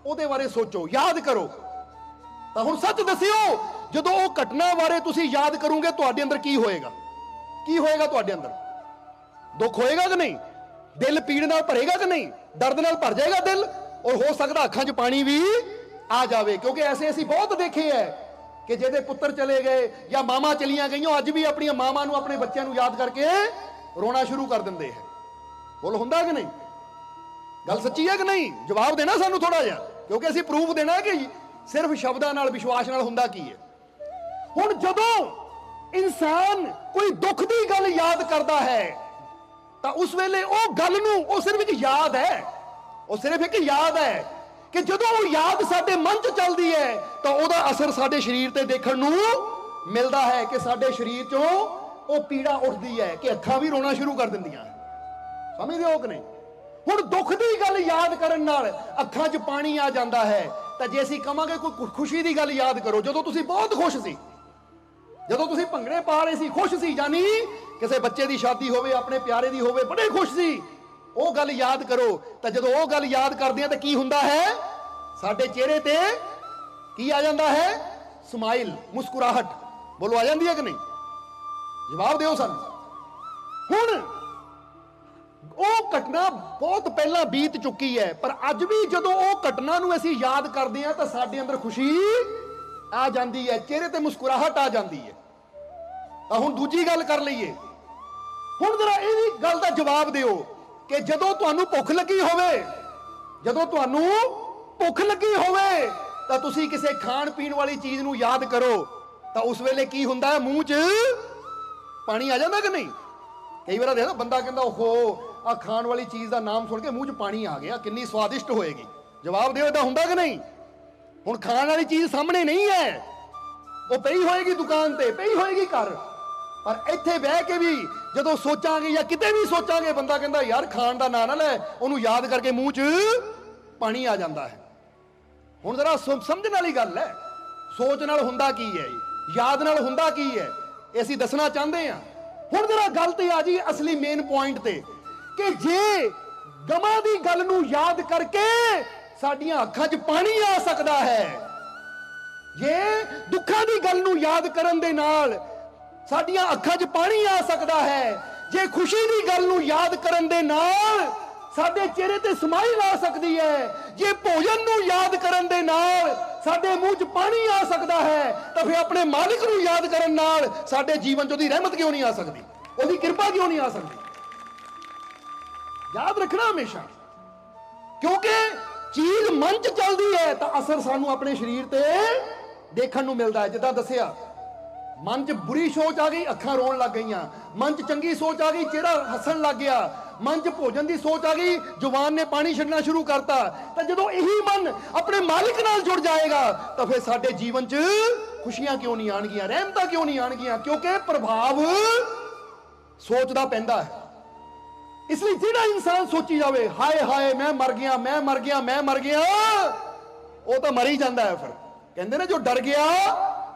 ਉਹਦੇ बारे सोचो, याद करो। तो हुण सच दसियो, जदों ਉਹ घटना बारे तुसीं याद करोगे तुहाडे अंदर की होएगा? की होएगा तुहाडे अंदर? दुख होएगा कि नहीं? दिल पीड़ नाल भरेगा कि नहीं? दर्द नाल भर जाएगा दिल, और हो सकता अखां च पानी भी आ जाए। क्योंकि ऐसे असीं बहुत देखे है कि जिहदे पुत्र चले गए या मामा चलियां गईयां, अज भी अपनी मावां नूं अपने बच्चों नूं याद करके रोना शुरू कर दिंदे हैं। बोल हुंदा कि नहीं? गल सच्ची है कि नहीं? जवाब देना सानू थोड़ा जिहा, क्योंकि असीं प्रूफ देना कि सिर्फ शब्दां नाल विश्वास नाल हुंदा की है। हुण जदों इंसान कोई दुख की गल याद करता है तो उस वेले वो गल नूं, वो सिर्फ एक याद है, वो सिर्फ एक याद है कि जदों वो याद साडे मन च चलदी है तो उसदा असर साडे शरीर ते देखण नूं मिलदा है कि साडे शरीर चों वो पीड़ा उठदी है कि अखां भी रोना शुरू कर दिंदियां। समझदे हो कि नहीं? हुण दुख की गल याद करन नाल अखां च पानी आ जांदा है। तो जे असीं कहांगे कोई खुशी की गल याद करो, जदों तुसीं बहुत खुश सी, जदों तुसीं भंगड़े पा रहे सी, खुश सी, जानी किसी बच्चे की शादी होवे, अपने प्यारे की होवे, बड़े खुश सी, वो गल याद करो। तो जदों वो गल याद करदे तो की हुंदा है? साडे चेहरे ते की आ जांदा है? स्माइल, मुस्कुराहट। बोलो आ जांदी है कि नहीं? जवाब दिओ सानू। हुण ਉਹ घटना बहुत पहला बीत चुकी है, पर अज भी जदों ਉਹ घटना ਨੂੰ ਅਸੀਂ याद करते हैं तो साडे अंदर खुशी आ जाती है, चेहरे ते मुस्कुराहट आ जाती है। तो हुण दूजी गल कर लईए। हुण जरा इहदी गल दा जवाब दिओ कि जदों तुहानू भुख लगी होवे, जदों तुहानू भुख लगी होवे तो तुसीं किसी खाण पीण वाली चीज नू याद करो तो उस वेले की हुंदा है? मूँह च पानी आ जांदा कि नहीं? कई बार देखो बंदा कहता ओहो आ खाण वाली चीज का नाम सुन के मूँह च पानी आ गया, कितनी स्वादिष्ट होएगी। जवाब दिओ इहदा हुंदा कि नहीं? हुण खाण वाली चीज सामने नहीं है, ਉਹ ਪਈ ਹੋਏਗੀ ਦੁਕਾਨ ਤੇ, ਪਈ ਹੋਏਗੀ ਘਰ, ਪਰ ਇੱਥੇ ਬਹਿ ਕੇ ਵੀ ਜਦੋਂ ਸੋਚਾਂਗੇ ਜਾਂ ਕਿਤੇ ਵੀ ਸੋਚਾਂਗੇ, ਬੰਦਾ ਕਹਿੰਦਾ ਯਾਰ ਖਾਣ ਦਾ ਨਾਂ ਨਾ ਲੈ, ਉਹਨੂੰ ਯਾਦ ਕਰਕੇ ਮੂੰਹ 'ਚ ਪਾਣੀ ਆ ਜਾਂਦਾ ਹੈ। ਹੁਣ ਜ਼ਰਾ ਸਮਝਣ ਵਾਲੀ ਗੱਲ ਹੈ, ਸੋਚ ਨਾਲ ਹੁੰਦਾ ਕੀ ਹੈ, ਯਾਦ ਨਾਲ ਹੁੰਦਾ ਕੀ ਹੈ, ਇਹ ਅਸੀਂ ਦੱਸਣਾ ਚਾਹੁੰਦੇ ਹਾਂ। ਹੁਣ ਜ਼ਰਾ ਗੱਲ ਤੇ ਆ ਜੀ ਅਸਲੀ ਮੇਨ ਪੁਆਇੰਟ ਤੇ, ਕਿ ਜੇ ਗਮਾਂ ਦੀ ਗੱਲ ਨੂੰ ਯਾਦ ਕਰਕੇ ਸਾਡੀਆਂ ਅੱਖਾਂ 'ਚ ਪਾਣੀ ਆ ਸਕਦਾ ਹੈ, ਜੇ ਦੁੱਖਾਂ ਦੀ ਗੱਲ ਨੂੰ ਯਾਦ ਕਰਨ ਦੇ ਨਾਲ ਸਾਡੀਆਂ ਅੱਖਾਂ 'ਚ ਪਾਣੀ ਆ ਸਕਦਾ ਹੈ, ਜੇ ਖੁਸ਼ੀ ਦੀ ਗੱਲ ਨੂੰ ਯਾਦ ਕਰਨ ਦੇ ਨਾਲ ਸਾਡੇ ਚਿਹਰੇ ਤੇ ਸਮਾਈਲ ਆ ਸਕਦੀ ਹੈ, ਜੇ ਭੋਜਨ ਨੂੰ ਯਾਦ ਕਰਨ ਦੇ ਨਾਲ ਸਾਡੇ ਮੂੰਹ 'ਚ ਪਾਣੀ ਆ ਸਕਦਾ ਹੈ, ਤਾਂ ਫਿਰ ਆਪਣੇ ਮਾਲਿਕ ਨੂੰ ਯਾਦ ਕਰਨ ਨਾਲ ਸਾਡੇ ਜੀਵਨ 'ਚ ਉਹਦੀ ਰਹਿਮਤ ਕਿਉਂ ਨਹੀਂ ਆ ਸਕਦੀ, ਉਹਦੀ ਕਿਰਪਾ ਕਿਉਂ ਨਹੀਂ ਆ ਸਕਦੀ। ਯਾਦ ਰੱਖਣਾ ਹਮੇਸ਼ਾ, ਕਿਉਂਕਿ ਚੀਜ਼ ਮਨ 'ਚ ਚੱਲਦੀ ਹੈ ਤਾਂ ਅਸਰ ਸਾਨੂੰ ਆਪਣੇ ਸਰੀਰ ਤੇ ਦੇਖਣ ਨੂੰ ਮਿਲਦਾ ਹੈ। ਜਿੱਦਾਂ ਦੱਸਿਆ, ਮਨ 'ਚ ਬੁਰੀ ਸੋਚ ਆ ਗਈ, ਅੱਖਾਂ ਰੋਣ ਲੱਗ ਗਈਆਂ, ਮਨ 'ਚ ਚੰਗੀ ਸੋਚ ਆ ਗਈ, ਚਿਹਰਾ ਹੱਸਣ ਲੱਗ ਗਿਆ, ਮਨ 'ਚ ਭੋਜਨ ਦੀ ਸੋਚ ਆ ਗਈ, ਜ਼ੁਬਾਨ ਨੇ ਪਾਣੀ ਛੱਡਣਾ ਸ਼ੁਰੂ ਕਰਤਾ। ਤਾਂ ਜਦੋਂ ਇਹੀ ਮਨ ਆਪਣੇ ਮਾਲਿਕ ਨਾਲ ਜੁੜ ਜਾਏਗਾ ਤਾਂ ਫਿਰ ਸਾਡੇ ਜੀਵਨ 'ਚ ਖੁਸ਼ੀਆਂ ਕਿਉਂ ਨਹੀਂ ਆਣਗੀਆਂ, ਰਹਿਮਤਾਂ ਕਿਉਂ ਨਹੀਂ ਆਣਗੀਆਂ, ਕਿਉਂਕਿ ਪ੍ਰਭਾਵ ਸੋਚ ਦਾ ਪੈਂਦਾ ਹੈ। ਇਸ ਲਈ ਜਿਹੜਾ ਇਨਸਾਨ ਸੋਚੀ ਜਾਵੇ ਹਾਏ ਹਾਏ ਮੈਂ ਮਰ ਗਿਆ, ਮੈਂ ਮਰ ਗਿਆ, ਮੈਂ ਮਰ ਗਿਆ, ਉਹ ਤਾਂ ਮਰ ਹੀ ਜਾਂਦਾ ਹੈ। ਫਿਰ ਕਹਿੰਦੇ ਨੇ ਜੋ ਡਰ ਗਿਆ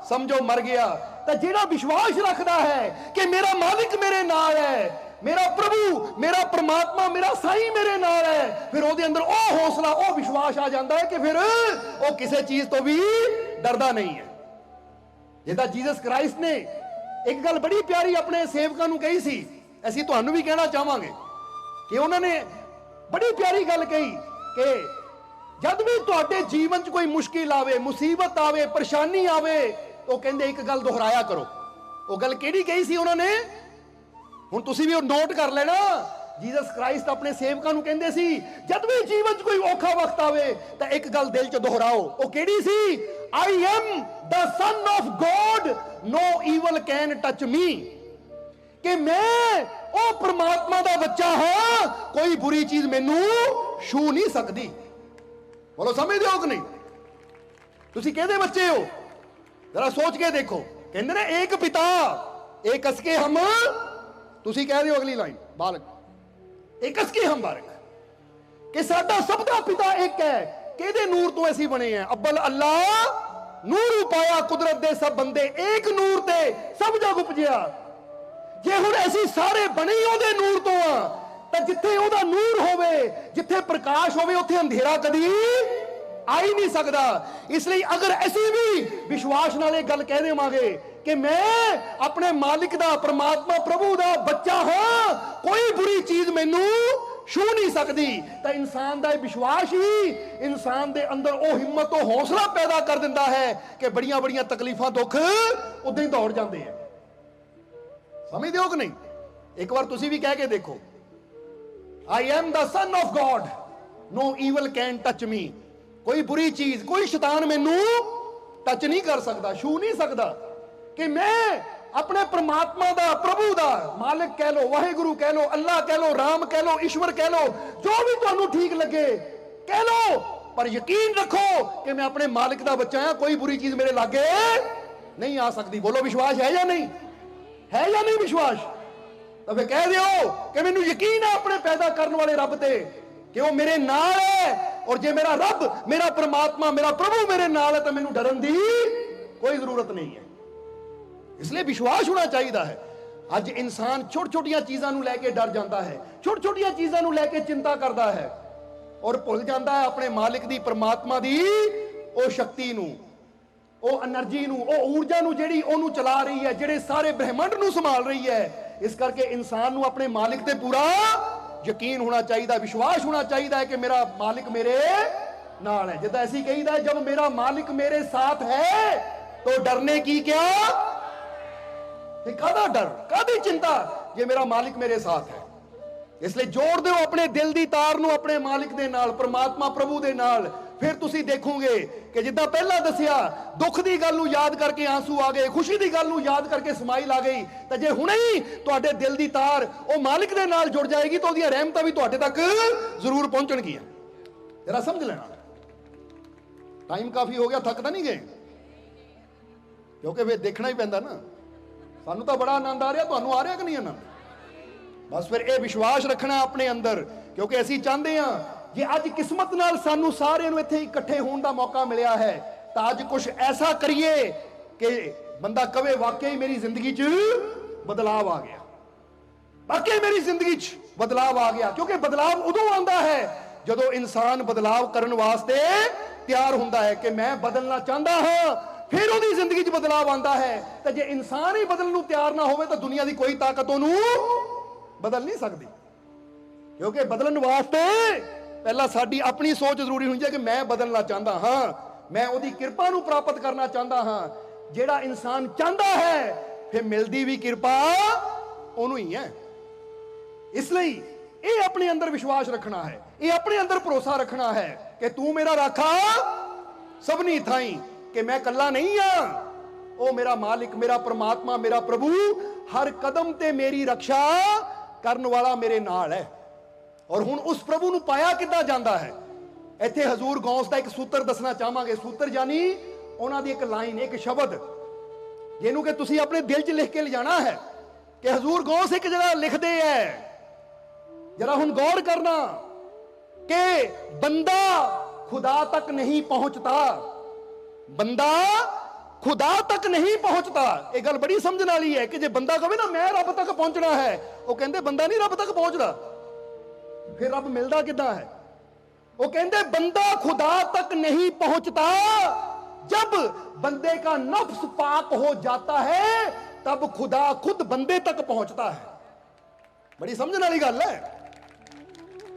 ਸਮਝੋ ਮਰ ਗਿਆ। ਤਾਂ ਜਿਹੜਾ ਵਿਸ਼ਵਾਸ ਰੱਖਦਾ ਹੈ ਕਿ ਮੇਰਾ ਮਾਲਿਕ ਮੇਰੇ ਨਾਲ ਹੈ, ਮੇਰਾ ਪ੍ਰਭੂ, ਮੇਰਾ ਪ੍ਰਮਾਤਮਾ, ਮੇਰਾ ਸਾਈਂ ਮੇਰੇ ਨਾਲ ਹੈ, ਫਿਰ ਉਹਦੇ ਅੰਦਰ ਉਹ ਹੌਸਲਾ, ਉਹ ਵਿਸ਼ਵਾਸ ਆ ਜਾਂਦਾ ਹੈ ਕਿ ਫਿਰ ਉਹ ਕਿਸੇ ਚੀਜ਼ ਤੋਂ ਵੀ ਡਰਦਾ ਨਹੀਂ ਹੈ। ਜਿੱਦਾਂ ਜੀਸਸ ਕ੍ਰਾਈਸਟ ਨੇ ਇੱਕ ਗੱਲ ਬੜੀ ਪਿਆਰੀ ਆਪਣੇ ਸੇਵਕਾਂ ਨੂੰ ਕਹੀ ਸੀ, ਅਸੀਂ ਤੁਹਾਨੂੰ ਵੀ ਕਹਿਣਾ ਚਾਹਾਂਗੇ ਕਿ ਉਹਨਾਂ ਨੇ ਬੜੀ ਪਿਆਰੀ ਗੱਲ ਕਹੀ ਕਿ ਜਦ ਵੀ ਤੁਹਾਡੇ ਜੀਵਨ 'ਚ ਕੋਈ ਮੁਸ਼ਕਿਲ ਆਵੇ, ਮੁਸੀਬਤ ਆਵੇ, ਪਰੇਸ਼ਾਨੀ ਆਵੇ, ਉਹ ਕਹਿੰਦੇ ਇੱਕ ਗੱਲ ਦੁਹਰਾਇਆ ਕਰੋ। ਉਹ ਗੱਲ ਕਿਹੜੀ ਕਹੀ ਸੀ ਉਹਨਾਂ ਨੇ? ਹੁਣ ਤੁਸੀਂ ਵੀ ਉਹ ਨੋਟ ਕਰ ਲੈਣਾ। ਜੀਸਸ ਕ੍ਰਾਈਸਟ ਆਪਣੇ ਸੇਵਕਾਂ ਨੂੰ ਕਹਿੰਦੇ ਸੀ ਜਦ ਵੀ ਜੀਵਨ 'ਚ ਕੋਈ ਔਖਾ ਵਕਤ ਆਵੇ ਤਾਂ ਇੱਕ ਗੱਲ ਦਿਲ 'ਚ ਦੁਹਰਾਓ। ਉਹ ਕਿਹੜੀ ਸੀ? I am the son of God, no evil can touch me। ਕਿ ਮੈਂ ਉਹ ਪ੍ਰਮਾਤਮਾ ਦਾ ਬੱਚਾ ਹਾਂ, ਕੋਈ ਬੁਰੀ ਚੀਜ਼ ਮੈਨੂੰ ਛੂ ਨਹੀਂ ਸਕਦੀ। ਬੋਲੋ ਸਮਝਦੇ ਹੋ ਕਿ ਨਹੀਂ? ਤੁਸੀਂ ਕਿਹਦੇ ਬੱਚੇ ਹੋ? जरा सोच के देखो। कहते ना एक पिता एक कसके हम, तुसी कह रहे हो अगली लाइन बालक, एक कसके हम बालक, कि साडा सब दा पिता एक है। केदे नूर तो ऐसी बने हैं? अब्बल अल्लाह नूर पाया कुदरत दे सब बंदे, एक नूर ते सब जग उपजिया। जे हुण ऐसी सारे बने ही ओदे नूर तो आ, तां जिथे ओदा नूर होवे, जिथे प्रकाश होवे, उत्थे अंधेरा कदी आ ही नहीं सकता। इसलिए अगर ਅਸੀਂ ਵੀ ਵਿਸ਼ਵਾਸ ਨਾਲ ਇਹ ਗੱਲ ਕਹਿ ਦੇਵਾਂਗੇ ਕਿ ਮੈਂ ਆਪਣੇ ਮਾਲਿਕ ਦਾ, ਪ੍ਰਮਾਤਮਾ ਪ੍ਰਭੂ ਦਾ ਬੱਚਾ ਹਾਂ, ਕੋਈ ਬੁਰੀ ਚੀਜ਼ ਮੈਨੂੰ ਛੂ ਨਹੀਂ ਸਕਦੀ, ਤਾਂ ਇਨਸਾਨ ਦਾ ਇਹ ਵਿਸ਼ਵਾਸ ਹੀ ਇਨਸਾਨ ਦੇ ਅੰਦਰ ਉਹ ਹਿੰਮਤ, ਉਹ ਹੌਸਲਾ ਪੈਦਾ ਕਰ ਦਿੰਦਾ ਹੈ ਕਿ ਬੜੀਆਂ ਬੜੀਆਂ ਤਕਲੀਫਾਂ, ਦੁੱਖ ਉਦਾਂ ਹੀ ਦੌੜ ਜਾਂਦੇ ਆ। ਸਮਝਦੇ ਹੋ ਕਿ ਨਹੀਂ? ਇੱਕ ਵਾਰ ਤੁਸੀਂ ਵੀ ਕਹਿ ਕੇ ਦੇਖੋ, I am the son of God, no evil can touch me। कोई बुरी चीज, कोई शैतान मैनू टच नहीं कर सकता, छू नहीं सकता। कि मैं अपने परमात्मा दा, प्रभु दा मालिक कह लो, वाहिगुरु कह लो, अल्लाह कह लो, राम कह लो, ईश्वर कह लो, जो भी तुहानू ठीक लगे कह लो, पर यकीन रखो कि मैं अपने मालिक दा बच्चा हां, कोई बुरी चीज मेरे लागे नहीं आ सकती। बोलो विश्वास है या नहीं? है या नहीं विश्वास? तो फिर कह दियो कि मैनू यकीन है अपने पैदा करने वाले रब ते कि वो मेरे नाल है, और जे मेरा रब, मेरा परमात्मा, मेरा प्रभु मेरे नाल है तो मैनू डरन दी कोई जरूरत नहीं है। इसलिए विश्वास होना चाहिए है। अज इंसान छोटी छोटिया चीजों को लैके डर जाता है, छोटी छोटिया चीजों को लैके चिंता करता है, और भुल जाता है अपने मालिक दी, परमात्मा दी ओ शक्ति नू, ओ एनर्जी नू, ओ ऊर्जा नू जिहड़ी ओनू चला रही है, जिहड़े सारे ब्रह्मंड नू संभाल रही है। इस करके इंसान नू अपने मालिक ते पूरा यकीन होना चाहिए, विश्वास होना चाहिए है कि मेरा मालिक मेरे नाल है। जिदा ऐसी कही है, जब मेरा मालिक मेरे साथ है तो डरने की क्या, कादा डर, कादी चिंता, जे मेरा मालिक मेरे साथ है। इसलिए जोड़ दो अपने दिल दी तार नू अपने मालिक दे नाल, परमात्मा प्रभु दे नाल। फिर तुसी देखोगे कि जिद्दां पहला दसिया, दुख दी गल नू याद करके आंसू आ गए, खुशी दी गल नू याद करके स्माइल आ गई, तो जे हुणे ही तुहाडे दिल दी तार ओ मालिक दे नाल जुड़ जाएगी तो ओहदियां रहमतां भी तुहाडे तक जरूर पहुंचणगियां। जरा समझ लेना। टाइम काफी हो गया, थक तो नहीं गए? क्योंकि फिर देखना ही पैंदा ना। सानू तो बड़ा आनंद आ रहा, तुहानू आ रहा कि नहीं आनंद? बस फिर यह विश्वास रखना अपने अंदर, क्योंकि असीं चाहते हैं जे अज किस्मत नाल सानू सारे नूं इत्थे इकट्ठे होने का मौका मिलिया है तो अज कुछ ऐसा करिए कि बंदा कहे वाकई मेरी जिंदगी च बदलाव आ गया, वाकई मेरी जिंदगी च बदलाव आ गया। क्योंकि बदलाव उदों आता है जदों इंसान बदलाव करने वास्ते तैयार होंदा है कि मैं बदलना चाहता हाँ, फिर उसकी जिंदगी च बदलाव आता है। तो जे इंसान ही बदलने को तैयार ना हो तो दुनिया की कोई ताकत उन्होंने बदल नहीं सकती। क्योंकि बदलने वास्ते पहला साडी अपनी सोच जरूरी होनी चाहिए कि मैं बदलना चाहता हाँ, मैं उसकी कृपा नूं प्राप्त करना चाहता हाँ। जेड़ा इंसान चाहता है फिर मिलती भी कृपा उन्होंने ही है। इसलिए ये अपने अंदर विश्वास रखना है, ये अपने अंदर भरोसा रखना है कि तू मेरा राखा सबनी थाई, कि मैं कला नहीं हाँ, ओ मेरा मालिक, मेरा परमात्मा, मेरा प्रभु हर कदम ते मेरी रक्षा करने वाला मेरे नाल है। और हुण उस प्रभु नूं पाया किद्दां जांदा है? इत्थे हजूर गौस का एक सूत्र दसना चाहांगे। सूत्र यानी उन्हां दी एक लाइन, एक शब्द जिहनूं कि तुसीं अपने दिल च लिख के ले जाना है कि हजूर गौस एक जगह लिखदे है, जरा हुण गौर करना कि बंदा खुदा तक नहीं पहुंचता, बंदा खुदा तक नहीं पहुंचता। यह गल बड़ी समझने वाली है कि जे बंदा कहे ना मैं रब तक पहुंचना है, वो कहते बंदा नहीं रब तक पहुंचता, फिर रब मिलता किदां है? वो कहते बंदा खुदा तक नहीं पहुंचता, जब बंदे का नफ्स पाक हो जाता है तब खुदा खुद बंदे तक पहुंचता है। बड़ी समझने वाली गल है।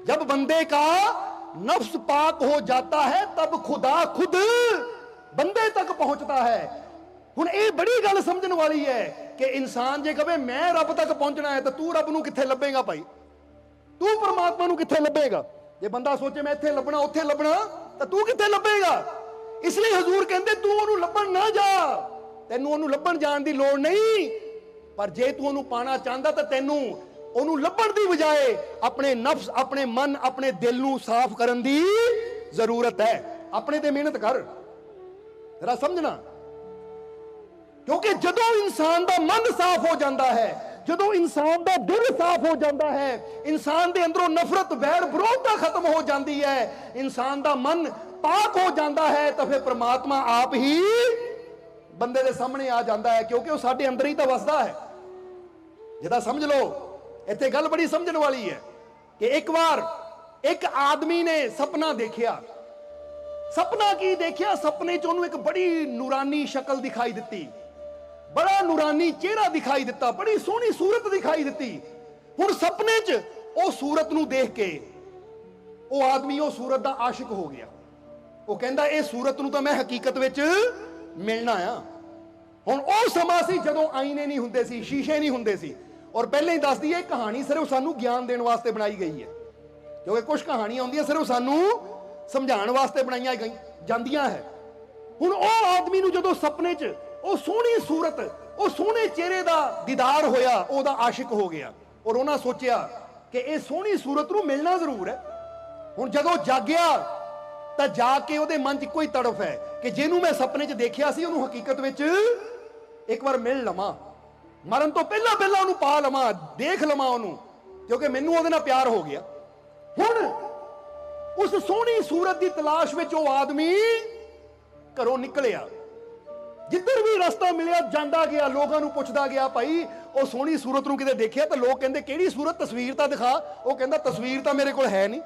जब बंदे का नफ्स पाक हो जाता है तब खुदा खुद बंदे तक पहुंचता है। हुण ये बड़ी गल समझने वाली है कि इंसान जे कहे मैं रब तक पहुंचना है तो तू रब नूं कित्थे लभेगा भाई, तू परमात्मा नूं कित्थे लभेगा? जे बंदा सोचे मैं इत्थे लभना उत्थे लभना तो तू कित्थे लभेगा? इसलिए हजूर कहंदे तू ओनूं लभण ना जा, तैनूं ओनूं लभण जाण दी लोड़ नहीं, पर जे तू ओनूं पाना चाहता तो तैनूं ओनूं लभण दी बजाय अपने नफ्स, अपने मन, अपने दिल नूं साफ करन दी जरूरत है। अपने ते मेहनत कर, जरा समझना। क्योंकि जदों इंसान का मन साफ हो जाता है, जदों इंसान का दिल साफ हो जाता है, इंसान के अंदरों नफरत, वैर, विरोधता खत्म हो जाती है, इंसान का मन पाक हो जाता है, तो फिर परमात्मा आप ही बंदे के सामने आ जाता है। क्योंकि वह साडे अंदर ही तो वसदा है। जिदा समझ लो, इत्थे गल बड़ी समझने वाली है कि एक बार एक आदमी ने सपना देखा। सपना की देखा? सपने च उन्होंने एक बड़ी नूरानी शक्ल दिखाई दी, बड़ा नूरानी चेहरा दिखाई दिता, बड़ी सोहनी सूरत दिखाई दी। हुण सपने च ओ सूरत नूं देख के ओ आदमी ओ सूरत दा आशिक हो गया। वो कहंदा ए सूरत नूं तां मैं हकीकत विच मिलना आ। हुण ओ समा सी जदों आईने नहीं हुंदे सी, शीशे नहीं हुंदे सी। और पहले ही दस दी है कहानी सिर्फ सानू ज्ञान देने वास्ते बनाई गई है, क्योंकि कुछ कहानियां होंदियां सिर्फ सानू समझाने वास्ते बनाई गई जांदियां है। हुण ओ आदमी नूं जदों सपने च ओ सोहनी सूरत, ओ सोहने चेहरे दा दीदार होया, ओदा आशिक हो गया। और उन्हां सोचिया कि इह सोहनी सूरत नूं मिलना जरूर है। हुण जदों जागिया तां जाके ओहदे मन च कोई तड़फ है कि जिहनूं मैं सपने च देखिया सी ओहनूं हकीकत विच एक बार मिल लवां, मरन तो पहला पहला उन्होंने पा लवां, देख लवां उन्होंने, क्योंकि मैनू उहदे नाल प्यार हो गया। हुण उस सोहनी सूरत की तलाश में वो आदमी घरों निकलिया, जिधर भी रास्ता मिलिया जांदा गया, लोगों को पुछदा गया भाई वो सोहनी सूरत नूं किते देखिया? तो लोग कहंदे किहड़ी सूरत, तस्वीर तां दिखा। वो कहंदा तस्वीर तां मेरे कोल है नहीं,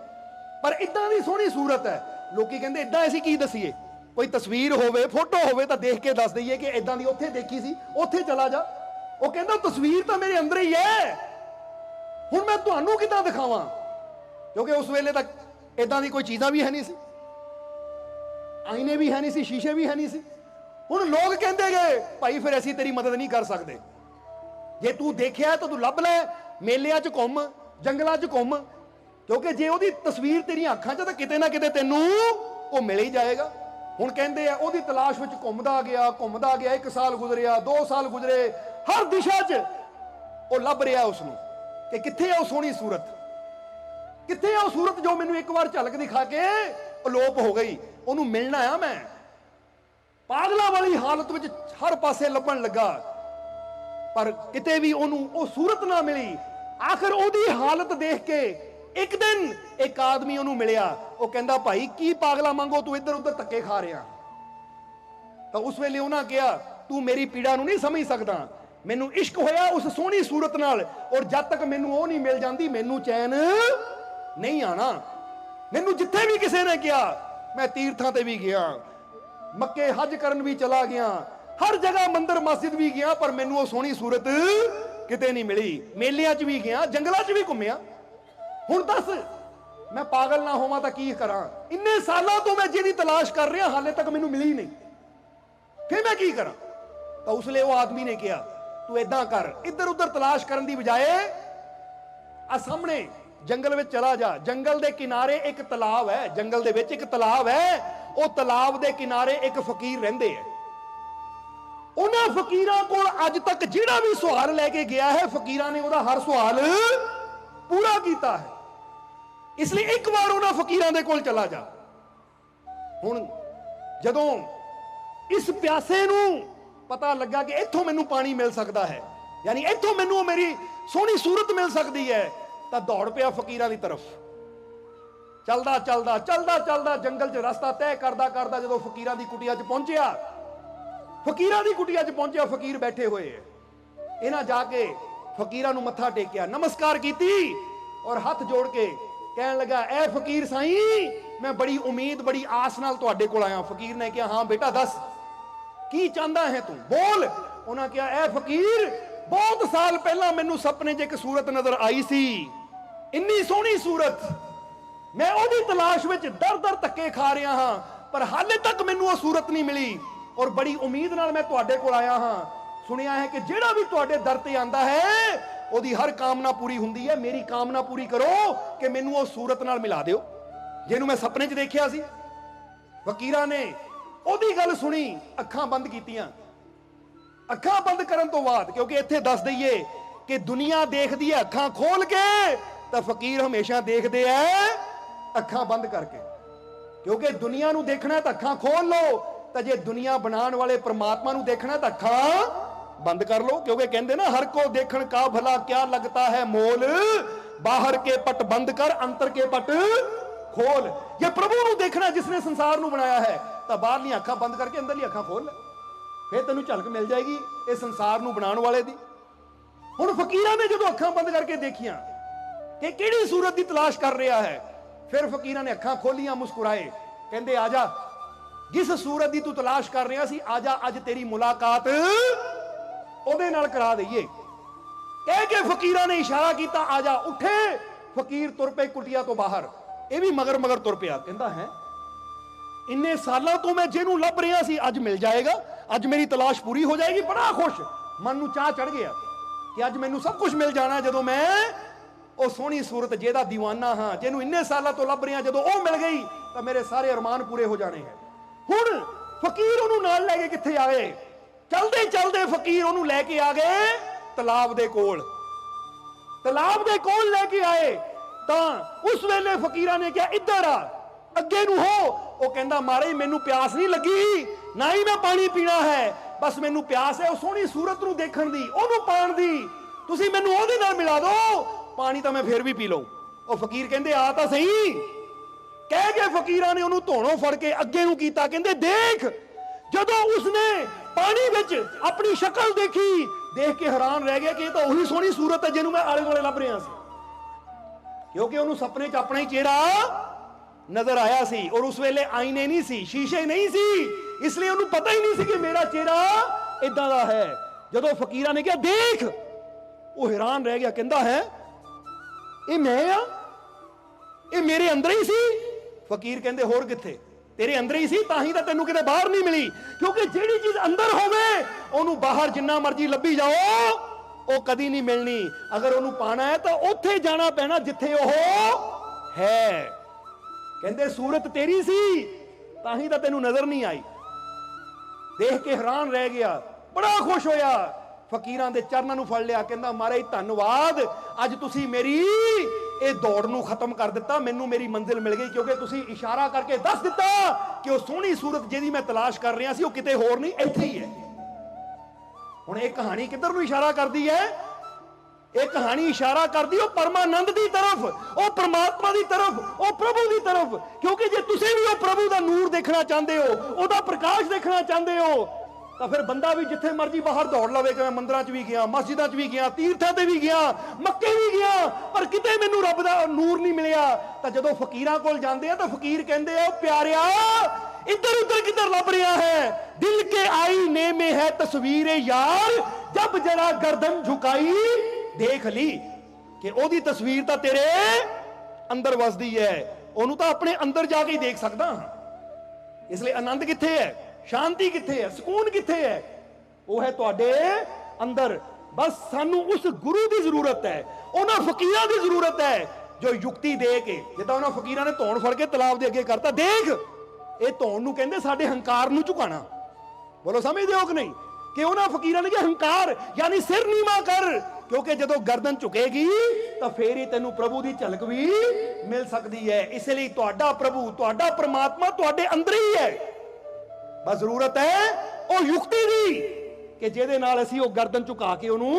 पर इदां दी सोहनी सूरत है। लोकी कहंदे इदां असीं की दसीए, कोई तस्वीर होवे, फोटो होवे तां देख के दस दईए कि इदां दी उत्थे देखी सी, उत्थे चला जा। वो कहता तस्वीर तो मेरे अंदर ही है, हुण मैं तुहानू किदां दिखावां? क्योंकि उस वेले तक इदां दी कोई चीज़ां भी है नहीं सी, आईने भी है नहीं सी, शीशे भी है नहीं सी। हुण लोग कहंदे गए भाई फिर असीं तेरी मदद नहीं कर सकते, जे तू देखिया तो तू लभ लै, मेलियां च घुम, जंगलां च घुम, क्योंकि जे ओहदी तस्वीर तेरी अखां च तो किते ना किते तैनू वो मिल ही जाएगा। हुण कहंदे आ ओहदी तलाश विच घुमदा गया, 1 साल गुजरिया, 2 साल गुजरे, हर दिशा च वो लभ रहा उसनूं कि कित्थे है वो सोहनी सूरत, कित्थे है वो सूरत जो मैनूं एक बार झलक दिखा के अलोप हो गई, उन्होंने मिलना आ मैं। पागलों वाली हालत में हर पासे लभन लगा, पर किते भी ओनू सूरत ना मिली। आखिर ओदी हालत देख के एक दिन एक आदमी ओनू मिलिया, वो कहंदा भाई की पागला मांगो तू इधर उधर धक्के खा रहा। तो उस वेले उन्हें कहा तू मेरी पीड़ा नू नहीं समझ सकता, मैनू इश्क होया उस सोहनी सूरत नाल, और जब तक मैनू वो नहीं मिल जाती मैनू चैन नहीं आना। मैनू जिथे भी किसी ने कहा, मैं तीर्थां ते भी गया, मक्के हज करन भी चला गया, हर जगह मंदिर मस्जिद भी गया, पर मैनू वो सोहनी सूरत किते नहीं मिली। मेलियां च भी गया, जंगलों च भी घूमिया। हुण दस मैं पागल ना होवां तां की करा? इन्ने सालों तो मैं जिहदी तलाश कर रहा हाले तक मैनू मिली नहीं, फिर मैं की करा? तो उसले वो आदमी ने कहा तू इदां कर, इधर उधर तलाश करन दी बजाए आ सामने जंगल में चला जा। जंगल के किनारे एक तलाब है, जंगल दे विच एक तलाब है, वो तलाब के किनारे एक फकीर रहिंदे है। उन्हां फकीरां कोल अज तक जिहड़ा भी सवाल लैके गया है, फकीरां ने उहदा हर सवाल पूरा किया है। इसलिए एक बार उन्हां फकीरां दे कोल चला जा। हुण जदों इस प्यासे नूं पता लगा कि इत्थों मैनू पानी मिल सकता है, यानी इत्थों मैनू मेरी सोहनी सूरत मिल सकती है, तो दौड़ पिया फकीरां की तरफ। चलदा चलदा चलदा चलदा जंगल च रास्ता तय करदा करदा जदों फकीरां की कुटिया च पहुंचिया, फकीरां की कुटिया च पहुंचिया, फकीर बैठे हुए इन्हां जाके फकीरां नूं मत्था टेकिया, नमस्कार कीती और हाथ जोड़ के कहन लगा ए फकीर साईं, मैं बड़ी उम्मीद बड़ी आस नाल तुहाडे कोल आया। फकीर ने कहा हाँ बेटा दस की चाहता है तू, बोल। उन्हें कहा ए फकीर, बहुत साल पहला मैनू सपने च एक सूरत नजर आई सी, इन्नी सोहनी सूरत, मैं ओदी तलाश में दर दर धक्के खा रहा हाँ, पर हाले तक मैनू वो सूरत नहीं मिली, और बड़ी उम्मीद नाल मैं तुहाडे कोल आया हाँ। सुनिया है कि जेड़ा भी तुहाडे दर ते आंदा है ओदी हर कामना पूरी हुंदी है। मेरी कामना पूरी करो कि मैनू वो सूरत नाल मिला दिओ जिहनू मैं सपने च देखिया सी। फकीरां ने ओदी गल सुनी, अखां बंद कीतियां। अखां बंद करन तो बाद, क्योंकि इत्थे दस दईए कि दुनिया देखदी है अखां खोल के, तो फकीर हमेशा देखदे है अखां बंद करके। क्योंकि दुनिया नू देखना है तो अखां खोल लो, तो जे दुनिया बनाने वाले परमात्मा नू देखना है तो अखां बंद कर लो। क्योंकि कहते ना हर को देखन का भला क्या लगता है मोल, बाहर के पट बंद कर अंतर के पट खोल। ये प्रभु नू देखना जिसने संसार नू बनाया है, तो बाहरली अखां बंद करके अंदरली अखां खोल, फिर तेनू झलक मिल जाएगी इस संसार नू बनाने वाले दी। हुण फकीरां ने जदों अखां बंद करके देखियां कि किहड़ी सूरत दी तलाश कर रहा है, फिर फकीरां ने अखां खोलियां, मुस्कुराए, कहंदे आजा जिस सूरत दी तू तलाश कर रहा सी, आजा अज तेरी मुलाकात ओदे नाल करा दईए। कह के फकीरां ने इशारा किया आजा। उठे फकीर तुर पे कुटिया तो बाहर, यह भी मगर मगर तुर पिया, कहंदा है इन्ने सालों तो मैं जिन्हों लभ रहा सी अज मिल जाएगा, अज मेरी तलाश पूरी हो जाएगी। बड़ा खुश, मन नूं चाह चढ़ गया कि अज मैनू सब कुछ मिल जाना, जदों मैं वो सोहनी सूरत जेदा दीवाना हाँ, जिन्हों इन्ने सालों तो लभ रहा, जदों वो मिल गई तो मेरे सारे अरमान पूरे हो जाने हैं। हुण फकीर उन्होंने नाल लैके कित्थे आए? चलते चलते फकीर उन्होंने लैके आ गए तलाब दे कोल। तलाब दे कोल लैके आए तो उस वेले फकीरां ने कहा इधर आ, अगे नूं हो। वो कहंदा महाराज मैनू प्यास नहीं लगी, ना ही मैं पानी पीना है, बस मैनू प्यास है उस सोहनी सूरत नूं देखण दी, ओनू पाण दी, तुसीं मैनू ओहदे नाल मिला दो, पानी तो मैं फिर भी पी लऊं। वो फकीर कहंदे आ तां सही। कह के फकीरां ने उन्होंने धोनों फड़ के अगे नूं कीता, कहंदे देख। जदों उसने पानी विच अपनी शक्ल देखी, देख के हैरान रह गया कि तो वही सोहनी सूरत है जिन्हों मैं आले दुआले लभ रहा सी, क्योंकि उन्होंने सपने च अपना ही चेहरा नजर आया सी, और उस वेले आईने नहीं सी, शीशे नहीं सी, इसलिए उन्होंने पता ही नहीं सी कि मेरा चेहरा इदां दा है। जदों फकीरां ने कहा देख, वो हैरान रह गया, कहंदा है ये मैं आ, ये मेरे अंदर ही सी। फकीर कहंदे होर किथे, तेरे अंदर ही सी, तां ही तां तैनूं किते बाहर नहीं मिली, क्योंकि जिहड़ी चीज अंदर होवे ओनू बाहर जिन्ना मर्जी लभी जाओ वो कदी नहीं मिलनी। अगर ओनू पाना है तो उत्थे जाना पैना जिथे वो है। कहंदे सूरत तेरी सी, तां ही तां तैनूं नजर नहीं आई। देख के हैरान रह गया, बड़ा खुश होया, फकीरां दे चरनां नूं फड़ लिया, कहंदा महाराज धन्नवाद, अज तुसीं मेरी ਇਹ ਦੌੜ ਨੂੰ ਖਤਮ ਕਰ ਦਿੱਤਾ, ਮੈਨੂੰ ਮੇਰੀ ਮੰਜ਼ਿਲ ਮਿਲ ਗਈ, ਕਿਉਂਕਿ ਤੁਸੀਂ ਇਸ਼ਾਰਾ ਕਰਕੇ ਦੱਸ ਦਿੱਤਾ ਕਿ ਉਹ ਸੋਹਣੀ ਸੂਰਤ ਜਿਹਦੀ ਮੈਂ ਤਲਾਸ਼ ਕਰ ਰਿਹਾ ਸੀ ਉਹ ਕਿਤੇ ਹੋਰ ਨਹੀਂ, ਇੱਥੇ ਹੀ ਹੈ। ਹੁਣ ਇਹ ਕਹਾਣੀ ਕਿੱਧਰ ਨੂੰ ਇਸ਼ਾਰਾ ਕਰਦੀ ਹੈ? ਇਹ ਕਹਾਣੀ ਇਸ਼ਾਰਾ ਕਰਦੀ ਉਹ ਪਰਮਾਨੰਦ ਦੀ ਤਰਫ, ਉਹ ਪਰਮਾਤਮਾ ਦੀ ਤਰਫ, ਉਹ ਪ੍ਰਭੂ ਦੀ ਤਰਫ। ਕਿਉਂਕਿ ਜੇ ਤੁਸੀਂ ਵੀ ਉਹ ਪ੍ਰਭੂ ਦਾ ਨੂਰ ਦੇਖਣਾ ਚਾਹੁੰਦੇ ਹੋ, ਉਹਦਾ ਪ੍ਰਕਾਸ਼ ਦੇਖਣਾ ਚਾਹੁੰਦੇ ਹੋ, ਤਾਂ ਫਿਰ ਬੰਦਾ ਵੀ ਜਿੱਥੇ ਮਰਜ਼ੀ ਬਾਹਰ ਦੌੜ ਲਵੇ ਕਿ ਮੈਂ ਮੰਦਰਾਂ 'ਚ ਵੀ ਗਿਆ, ਮਸਜਿਦਾਂ 'ਚ ਵੀ ਗਿਆ, ਤੀਰਥਾਂ ਤੇ ਵੀ ਗਿਆ, ਮੱਕੇ ਵੀ ਗਿਆ, ਪਰ ਕਿਤੇ ਮੈਨੂੰ ਰੱਬ ਦਾ ਨੂਰ ਨਹੀਂ ਮਿਲਿਆ। ਤਾਂ ਜਦੋਂ ਫਕੀਰਾਂ ਕੋਲ ਜਾਂਦੇ ਆ ਤਾਂ ਫਕੀਰ ਕਹਿੰਦੇ ਆ, ਪਿਆਰਿਆ इधर उधर किधर लब रहा है, दिल के आईने में है तस्वीर यार, जब जरा गर्दन झुकाई देख ली। कि ओदी तस्वीर तो तेरे अंदर वसदी है, ओनू तो अपने अंदर जाके ही देख सकदा। इसलिए आनंद किथे है, शांति किथे है, सुकून किथे है? वो है तुहाडे अंदर। बस सानू उस गुरु की जरूरत है, उन्हां फकीरां की जरूरत है जो युक्ति दे के, जिद्दां उन्हां फकीरां ने धौण फड़ के तलाब दे अगे करता, देख ਇਹ ਧੌਣ ਨੂੰ ਕਹਿੰਦੇ ਸਾਡੇ ਹੰਕਾਰ ਨੂੰ ਝੁਕਾਣਾ। ਬੋਲੋ ਸਮਝਦੇ ਹੋ ਕਿ ਨਹੀਂ? ਕਿ ਉਹਨਾਂ ਫਕੀਰਾਂ ਨੇ ਕਿਹਾ ਹੰਕਾਰ ਯਾਨੀ ਸਿਰ ਨੀਵਾਂ ਕਰ, ਕਿਉਂਕਿ ਜਦੋਂ ਗਰਦਨ ਝੁਕੇਗੀ ਤਾਂ ਫੇਰ ਹੀ ਤੈਨੂੰ ਪ੍ਰਭੂ ਦੀ ਝਲਕ ਵੀ ਮਿਲ ਸਕਦੀ ਹੈ। ਇਸ ਲਈ ਤੁਹਾਡਾ ਪ੍ਰਭੂ, ਤੁਹਾਡਾ ਪ੍ਰਮਾਤਮਾ ਤੁਹਾਡੇ ਅੰਦਰ ਹੀ ਹੈ। ਬਸ ਜ਼ਰੂਰਤ ਹੈ ਉਹ ਯੁਕਤੀ ਦੀ ਕਿ ਜਿਹਦੇ ਨਾਲ ਅਸੀਂ ਉਹ ਗਰਦਨ ਝੁਕਾ ਕੇ ਉਹਨੂੰ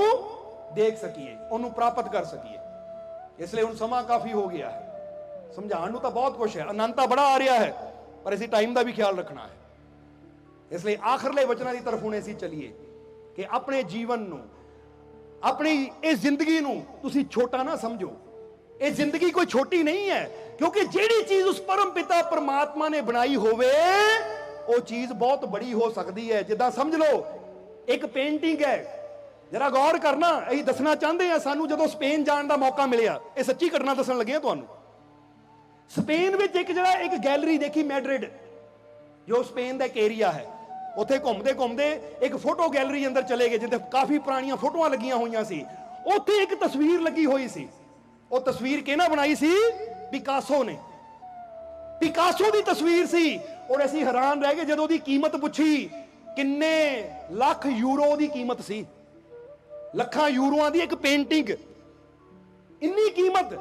ਦੇਖ ਸਕੀਏ, ਉਹਨੂੰ ਪ੍ਰਾਪਤ ਕਰ ਸਕੀਏ। ਇਸ ਲਈ ਹੁਣ ਸਮਾਂ ਕਾਫੀ ਹੋ ਗਿਆ ਹੈ, ਸਮਝਾਉਣ ਨੂੰ ਤਾਂ ਬਹੁਤ ਕੁਝ ਹੈ, ਆਨੰਦ ਤਾਂ ਬੜਾ ਆ ਰਿਹਾ ਹੈ, पर इसी टाइम का भी ख्याल रखना है। इसलिए आखिरले वचनों की तरफ हुणे असीं चलीए कि अपने जीवन नूं, अपनी इस जिंदगी नूं तुसीं छोटा ना समझो। ये जिंदगी कोई छोटी नहीं है, क्योंकि जिहड़ी चीज उस परम पिता परमात्मा ने बनाई होवे वो चीज बहुत बड़ी हो सकती है। जिद्दां समझ लो एक पेंटिंग है, जरा गौर करना, असीं दसना चाहते हैं सानू जदों स्पेन जाण दा मौका मिलिया, ये सच्ची घटना दसन लगे तुहानूं। स्पेन में एक गैलरी देखी, मैड्रिड जो स्पेन का एक एरिया है, उत्थे घूमते घूमते एक फोटो गैलरी अंदर चले गए जिथे काफी पुरानियां फोटोआं लगियां हुई सी। उत्थे एक तस्वीर लगी हुई सी, वो तस्वीर किहने बनाई सी? पिकासो ने। पिकासो की तस्वीर सी। और असीं हैरान रह गए जदों दी कीमत पुछी, किन्ने लाख यूरो दी कीमत सी। ਲੱਖਾਂ यूरोआं दी एक पेंटिंग, इन्नी कीमत।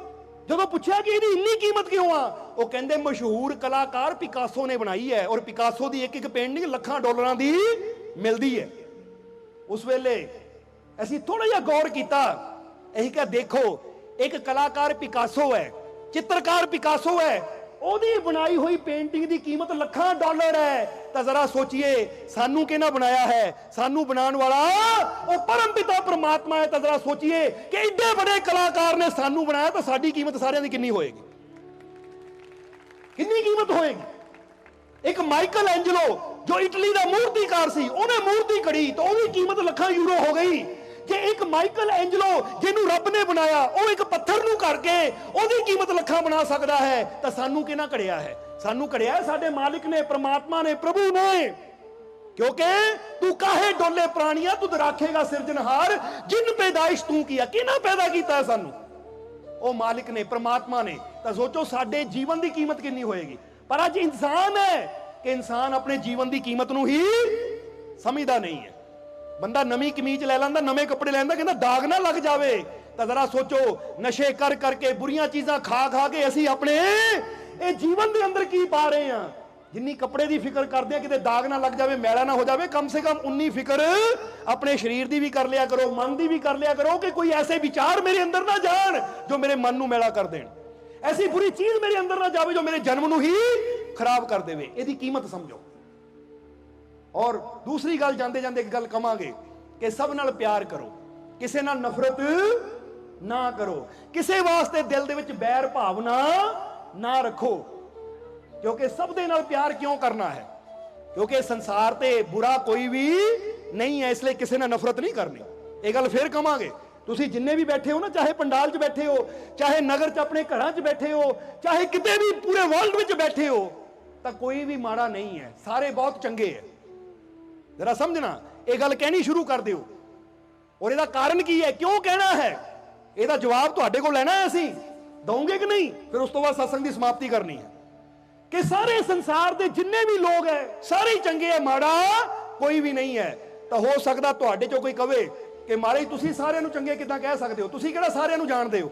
ਜਦੋਂ ਪੁੱਛਿਆ ਕਿ ਇਹਦੀ ਇੰਨੀ ਕੀਮਤ ਕਿਉਂ ਆ, ਉਹ ਕਹਿੰਦੇ ਮਸ਼ਹੂਰ ਕਲਾਕਾਰ ਪਿਕਾਸੋ ਨੇ ਬਣਾਈ ਹੈ, ਔਰ ਪਿਕਾਸੋ ਦੀ ਇੱਕ ਇੱਕ ਪੇਂਟਿੰਗ ਲੱਖਾਂ ਡਾਲਰਾਂ ਦੀ ਮਿਲਦੀ ਹੈ। ਉਸ ਵੇਲੇ ਅਸੀਂ ਥੋੜਾ ਜਿਹਾ ਗੌਰ ਕੀਤਾ, ਅਸੀਂ ਕਿਹਾ ਦੇਖੋ ਇੱਕ ਕਲਾਕਾਰ ਪਿਕਾਸੋ ਹੈ, ਚਿੱਤਰਕਾਰ ਪਿਕਾਸੋ ਹੈ, ਉਹਦੀ ਬਣਾਈ ਹੋਈ ਪੇਂਟਿੰਗ ਦੀ ਕੀਮਤ ਲੱਖਾਂ ਡਾਲਰ ਹੈ। ਤਾਂ ਜ਼ਰਾ ਸੋਚੀਏ ਸਾਨੂੰ ਕਿਹਨਾਂ ਬਣਾਇਆ ਹੈ? ਸਾਨੂੰ ਬਣਾਉਣ ਵਾਲਾ ਉਹ ਪਰਮ ਪਿਤਾ ਪਰਮਾਤਮਾ ਹੈ। ਤਾਂ ਜ਼ਰਾ ਸੋਚੀਏ ਕਿ ਏਡੇ ਵੱਡੇ ਕਲਾਕਾਰ ਨੇ ਸਾਨੂੰ ਬਣਾਇਆ, ਤਾਂ ਸਾਡੀ ਕੀਮਤ ਸਾਰਿਆਂ ਦੀ ਕਿੰਨੀ ਹੋਏਗੀ? ਕਿੰਨੀ ਕੀਮਤ ਹੋਏਗੀ? ਇੱਕ ਮਾਈਕਲ ਐਂਜਲੋ ਜੋ ਇਟਲੀ ਦਾ ਮੂਰਤੀਕਾਰ ਸੀ, ਉਹਨੇ ਮੂਰਤੀ ਘੜੀ ਤਾਂ ਉਹਦੀ ਕੀਮਤ ਲੱਖਾਂ ਯੂਰੋ ਹੋ ਗਈ। ਜੇ ਇੱਕ ਮਾਈਕਲ ਐਂਜਲੋ ਜਿਹਨੂੰ ਰੱਬ ਨੇ ਬਣਾਇਆ, ਉਹ ਇੱਕ ਪੱਥਰ ਨੂੰ ਕਰਕੇ ਉਹਦੀ ਕੀਮਤ ਲੱਖਾਂ ਬਣਾ ਸਕਦਾ ਹੈ, ਤਾਂ ਸਾਨੂੰ ਕਿਹਨਾਂ ਘੜਿਆ ਹੈ? ਸਾਨੂੰ ਘੜਿਆ ਸਾਡੇ ਮਾਲਿਕ ਨੇ, परमात्मा ने, प्रभु ने। क्योंकि तू काहे डोले प्राणिया तुद राखेगा सिरजनहार, जिन पैदाइश तू किया। किना पैदा किया है सानू? ओ मालिक ने, परमात्मा ने। तो सोचो साडे जीवन की कीमत कितनी होएगी। पर अज इंसान है कि इंसान अपने जीवन की कीमत नू ही समझदा नहीं है। बंदा नवी कमीज ले लैंदा, नवे कपड़े लैंदा, कहंदा दाग ना लग जावे। तो जरा सोचो नशे कर करके, बुरियां चीज़ां खा खा के असीं अपने ये जीवन के अंदर की पा रहे हैं। जिन्नी कपड़े की फिक्र करते हैं किते दाग ना लग जाए, मैला ना हो जाए, कम से कम उन्नी फिक्र अपने शरीर की भी कर लिया करो, मन की भी कर लिया करो कि कोई ऐसे विचार मेरे अंदर ना जान जो मेरे मन नू मैला कर देन, ऐसी बुरी चीज मेरे अंदर ना जावे जो मेरे जन्म नू ही खराब कर देवे। इसकी कीमत समझो। और दूसरी गल जाते जाते एक गल कहांगे कि सब नाल प्यार करो, किसी नाल नफरत ना करो, किसी वास्ते दिल दे विच बैर भावना ना रखो। क्योंकि सब दे नाल प्यार क्यों करना है? क्योंकि संसार ते बुरा कोई भी नहीं है, इसलिए किसी ने नफरत नहीं करनी। एक गल फिर कहांगे, तुसीं जिन्ने भी बैठे हो ना, चाहे पंडाल च बैठे हो, चाहे नगर च अपने घरां च बैठे हो, चाहे किते भी पूरे वर्ल्ड विच बैठे हो, तो कोई भी माड़ा नहीं है, सारे बहुत चंगे है। जरा समझना, ये गल कहनी शुरू कर दिओ। और इसका कारण की है, क्यों कहना है, इसका जवाब तुहाडे कोल लेना है, असीं दोगे कि नहीं? फिर उस तो बाद सत्संग की समाप्ति करनी है कि सारे संसार के जिन्ने भी लोग है सारे ही चंगे है, माड़ा कोई भी नहीं है। तो हो सकता तुहाडे चों कोई कहे कि महाराज तुसीं सारिआं नूं चंगे किदां कह सकदे हो? तुसीं किहड़ा सारिआं नूं जाणदे हो?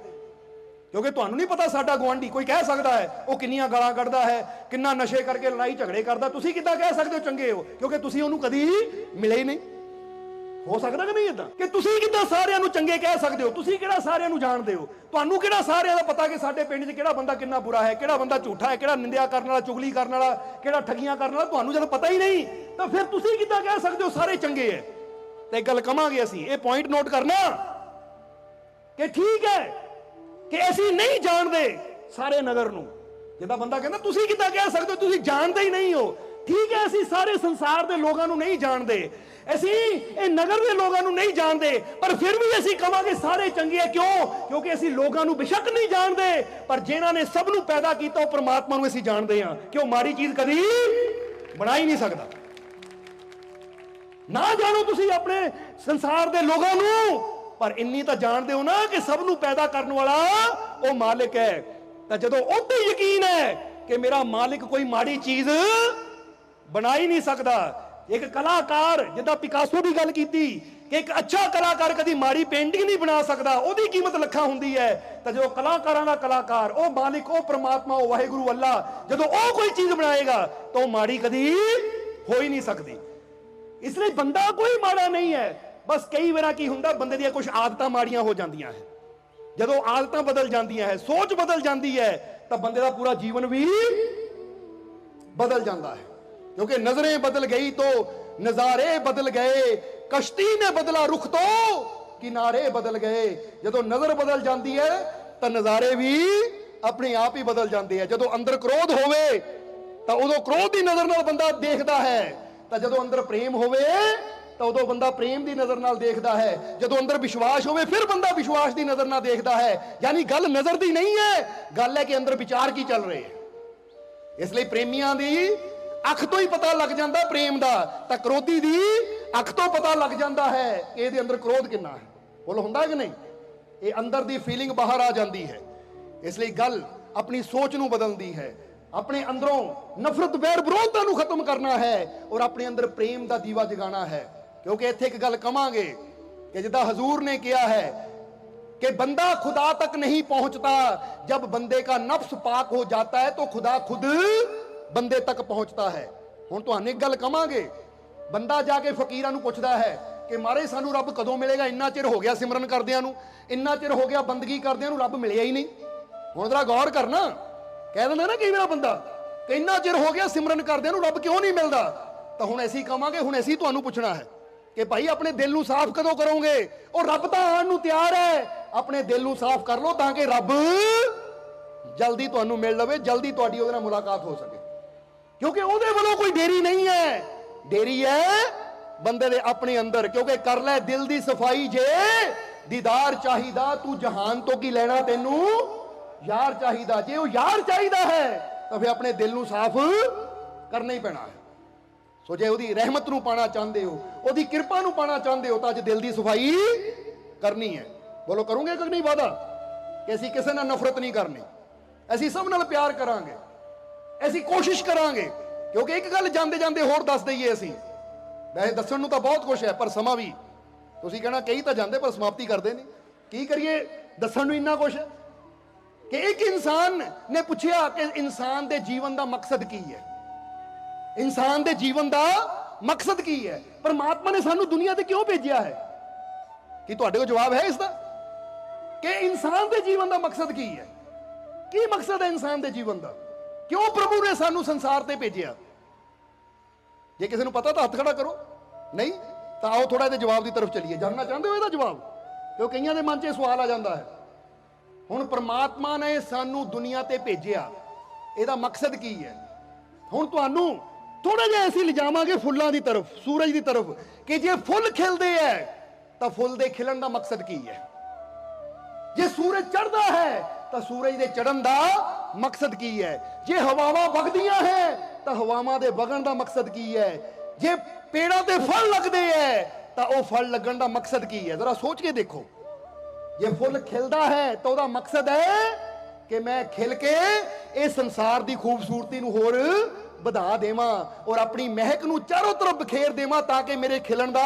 क्योंकि तुहानू नहीं पता साडा गुआंढी कोई कह सकता है वो किन्नियां गालां कढ़दा है, किन्ना नशे करके लड़ाई झगड़े करदा, तुसीं किद्दां कह सकदे हो चंगे हो? क्योंकि तुसीं ओनू कदी मिले ही नहीं। हो सकदा कि नहीं इदां कि तुसीं किद्दां सारिआं नू चंगे कह सकदे हो? तुसीं किहड़ा सारिआं नू जाणदे हो? तुहानू किहड़ा सारिआं दा पता कि साडे पिंड 'च किहड़ा बंदा किन्ना बुरा है, किहड़ा बंदा झूठा है, किहड़ा निंदिया करन वाला, चुगली करन वाला, किहड़ा ठगियां करन वाला? तुहानू जद पता ही नहीं तो फिर तुसीं किद्दां कह सकदे हो सारे चंगे है? ते एक गल कहांगे असीं, ये पॉइंट नोट करना कि ठीक है कि असीं नहीं जानते सारे नगर नूं। जिद्दां बंदा कहंदा तुसीं किद्दां कह सकदे हो तुसीं जानते ही नहीं हो? ठीक है असीं सारे संसार दे लोगां नूं नहीं जानते, असीं ये नगर दे लोगां नूं नहीं जानते, पर फिर भी असीं कहांगे सारे चंगे है। क्यों? क्योंकि असीं लोगां नूं बेशक नहीं जानते, पर जिन्हां ने सब नूं पैदा कीता वो परमात्मा नूं असीं जानते हां कि वो माड़ी चीज़ कदी बना ही नहीं सकदा। ना जानो तुसीं अपने संसार दे लोगां नूं, पर इन्नी तो जानते हो ना कि सब नूं पैदा करने वाला वो मालिक है। तो जदों उते यकीन है कि मेरा मालिक कोई माड़ी चीज बना ही नहीं सकता। एक कलाकार जिद्दां पिकासो की गल की कि एक अच्छा कलाकार कभी माड़ी पेंटिंग नहीं बना सकता, उसकी कीमत लखां हुंदी है। तो जो कलाकारां दा कलाकार वो मालिक वो परमात्मा वो वाहिगुरु अल्लाह जदों वो कोई चीज बनाएगा तो माड़ी कभी हो ही नहीं सकती। इसलिए बंदा कोई माड़ा नहीं है, बस कई बार की हुंदा बंदे दी कुछ आदतां माड़ियां हो जांदियां है। जदों आदतां बदल जांदियां है, सोच बदल जाती है, तो बंदे दा पूरा जीवन भी बदल जाता है। क्योंकि नजरें बदल गई तो नजारे बदल गए, कश्ती ने बदला रुख तो किनारे बदल गए। जदों नजर बदल जाती है तो नजारे भी अपने आप ही बदल जाते हैं। जदों अंदर क्रोध होवे तो उदों क्रोध की नजर नाल बंदा देखता है, तो जदों अंदर प्रेम होवे तो उदों बंदा प्रेम की नजर नाल देखता है। जदों अंदर विश्वास होवे फिर बंदा विश्वास की नजर नाल देखता है। यानी गल नजर दी नहीं है, गल है कि अंदर विचार की चल रहे हैं। इसलिए प्रेमियां दी अख तो ही पता लग जाता प्रेम दा, तां क्रोधी दी अख तो पता लग जाता है कि इहदे अंदर क्रोध कितना है। बोलो हुंदा कि नहीं? ये अंदर दी फीलिंग बाहर आ जाती है। इसलिए गल अपनी सोच नूं बदलदी है, अपने अंदरों नफरत बैर विरोधता नूं खत्म करना है और अपने अंदर प्रेम दा दीवा जगाना है। क्योंकि इत्थे एक गल कहांगे कि जिद्दां हजूर ने किया है कि बंदा खुदा तक नहीं पहुंचता, जब बंदे का नफ्स पाक हो जाता है तो खुदा खुद बंदे तक पहुंचता है। हुण तुहानूं एक गल कहांगे, बंदा जाके फकीरां नूं पुछदा है कि मारे सानू रब कदों मिलेगा? इन्ना चिर हो गया सिमरन करदियां नूं, इन्ना चिर हो गया बंदगी करदियां नूं, रब मिलिया ही नहीं। हुण जरा गौर करना, कह दिंदा ना कई बार बंदा कि इन्ना चिर हो गया सिमरन करदियां नूं, रब क्यों नहीं मिलदा? तो हुण असीं कहांगे, हुण असीं तुहानूं पुछना है कि भाई अपने दिल नूं साफ कदों करोगे? और रब तां आउण नूं तैयार है, अपने दिल नूं साफ कर लो ताकि रब जल्दी तुहानूं मिल लवे, जल्दी तुहाडी उहदे नाल मुलाकात हो सके। क्योंकि उहदे वल्लों कोई देरी नहीं है, देरी है बंदे दे अपने अंदर। क्योंकि कर लै दिल दी सफाई जे दीदार चाहिदा, तू जहान तो की लेना, तेनू यार चाहिदा। जे वो यार चाहिदा है तो फिर अपने दिल नूं साफ करना ही पैना है। सो जे उहदी रहमत नूं पाना चाहते हो, उहदी किरपा नूं पाना चाहते हो, तो अज दिल की सफाई करनी है। बोलो करोगे कि नहीं वादा कि असीं किसी नाल नफरत नहीं करनी, असीं सब नाल प्यार करांगे, असीं कोशिश करांगे। क्योंकि एक गल जांदे जांदे होर दस दईए, असीं वैसे दस्सण नूं तां बहुत कुछ है, पर समा भी तुसीं कहना कई तां जांदे पर समाप्ति करदे नहीं। की करिए? दस्सण नूं इन्ना कुछ कि एक इंसान ने पूछा कि इंसान के जीवन का मकसद की है, इंसान के जीवन का मकसद की है, परमात्मा ने सानू दुनिया ते क्यों भेजा है? कि तुहाडे कोल जवाब है इसका कि इंसान के जीवन का मकसद की है? की मकसद है इंसान के जीवन का? क्यों प्रभु ने सानू संसार ते भेजा? जे किसी को पता तो हथ खड़ा करो, नहीं तो आओ थोड़ा इहदे जवाब की तरफ चलिए। जानना चाहते हो इसका जवाब? क्यों कईयां दे मन च सवाल आ जाता है। हुण परमात्मा ने सानू दुनिया ते भेजिया, इहदा मकसद की है? हुण तुहानू थोड़ा जिहा असीं लिजावांगे फुल्लां दी तरफ, सूरज की तरफ, कि जे फुल खिलदे है तो फुल दे खिलन का मकसद की है? जे सूरज चढ़ता है तो सूरज के चढ़न का मकसद की है? जे हवावां वगदियां हैं तो हवावां दे वगण का मकसद की है? जे पेड़ां ते फल लगदे है तो वह फल लगन का मकसद की है? जरा सोच के देखो। जे फुल खिलदा है तो वह मकसद है कि मैं खिल के इस संसार की खूबसूरती नूं होर ਵਧਾ ਦੇਵਾਂ और अपनी महक नूं चारों तरफ बखेर देवां ताकि मेरे खिलन का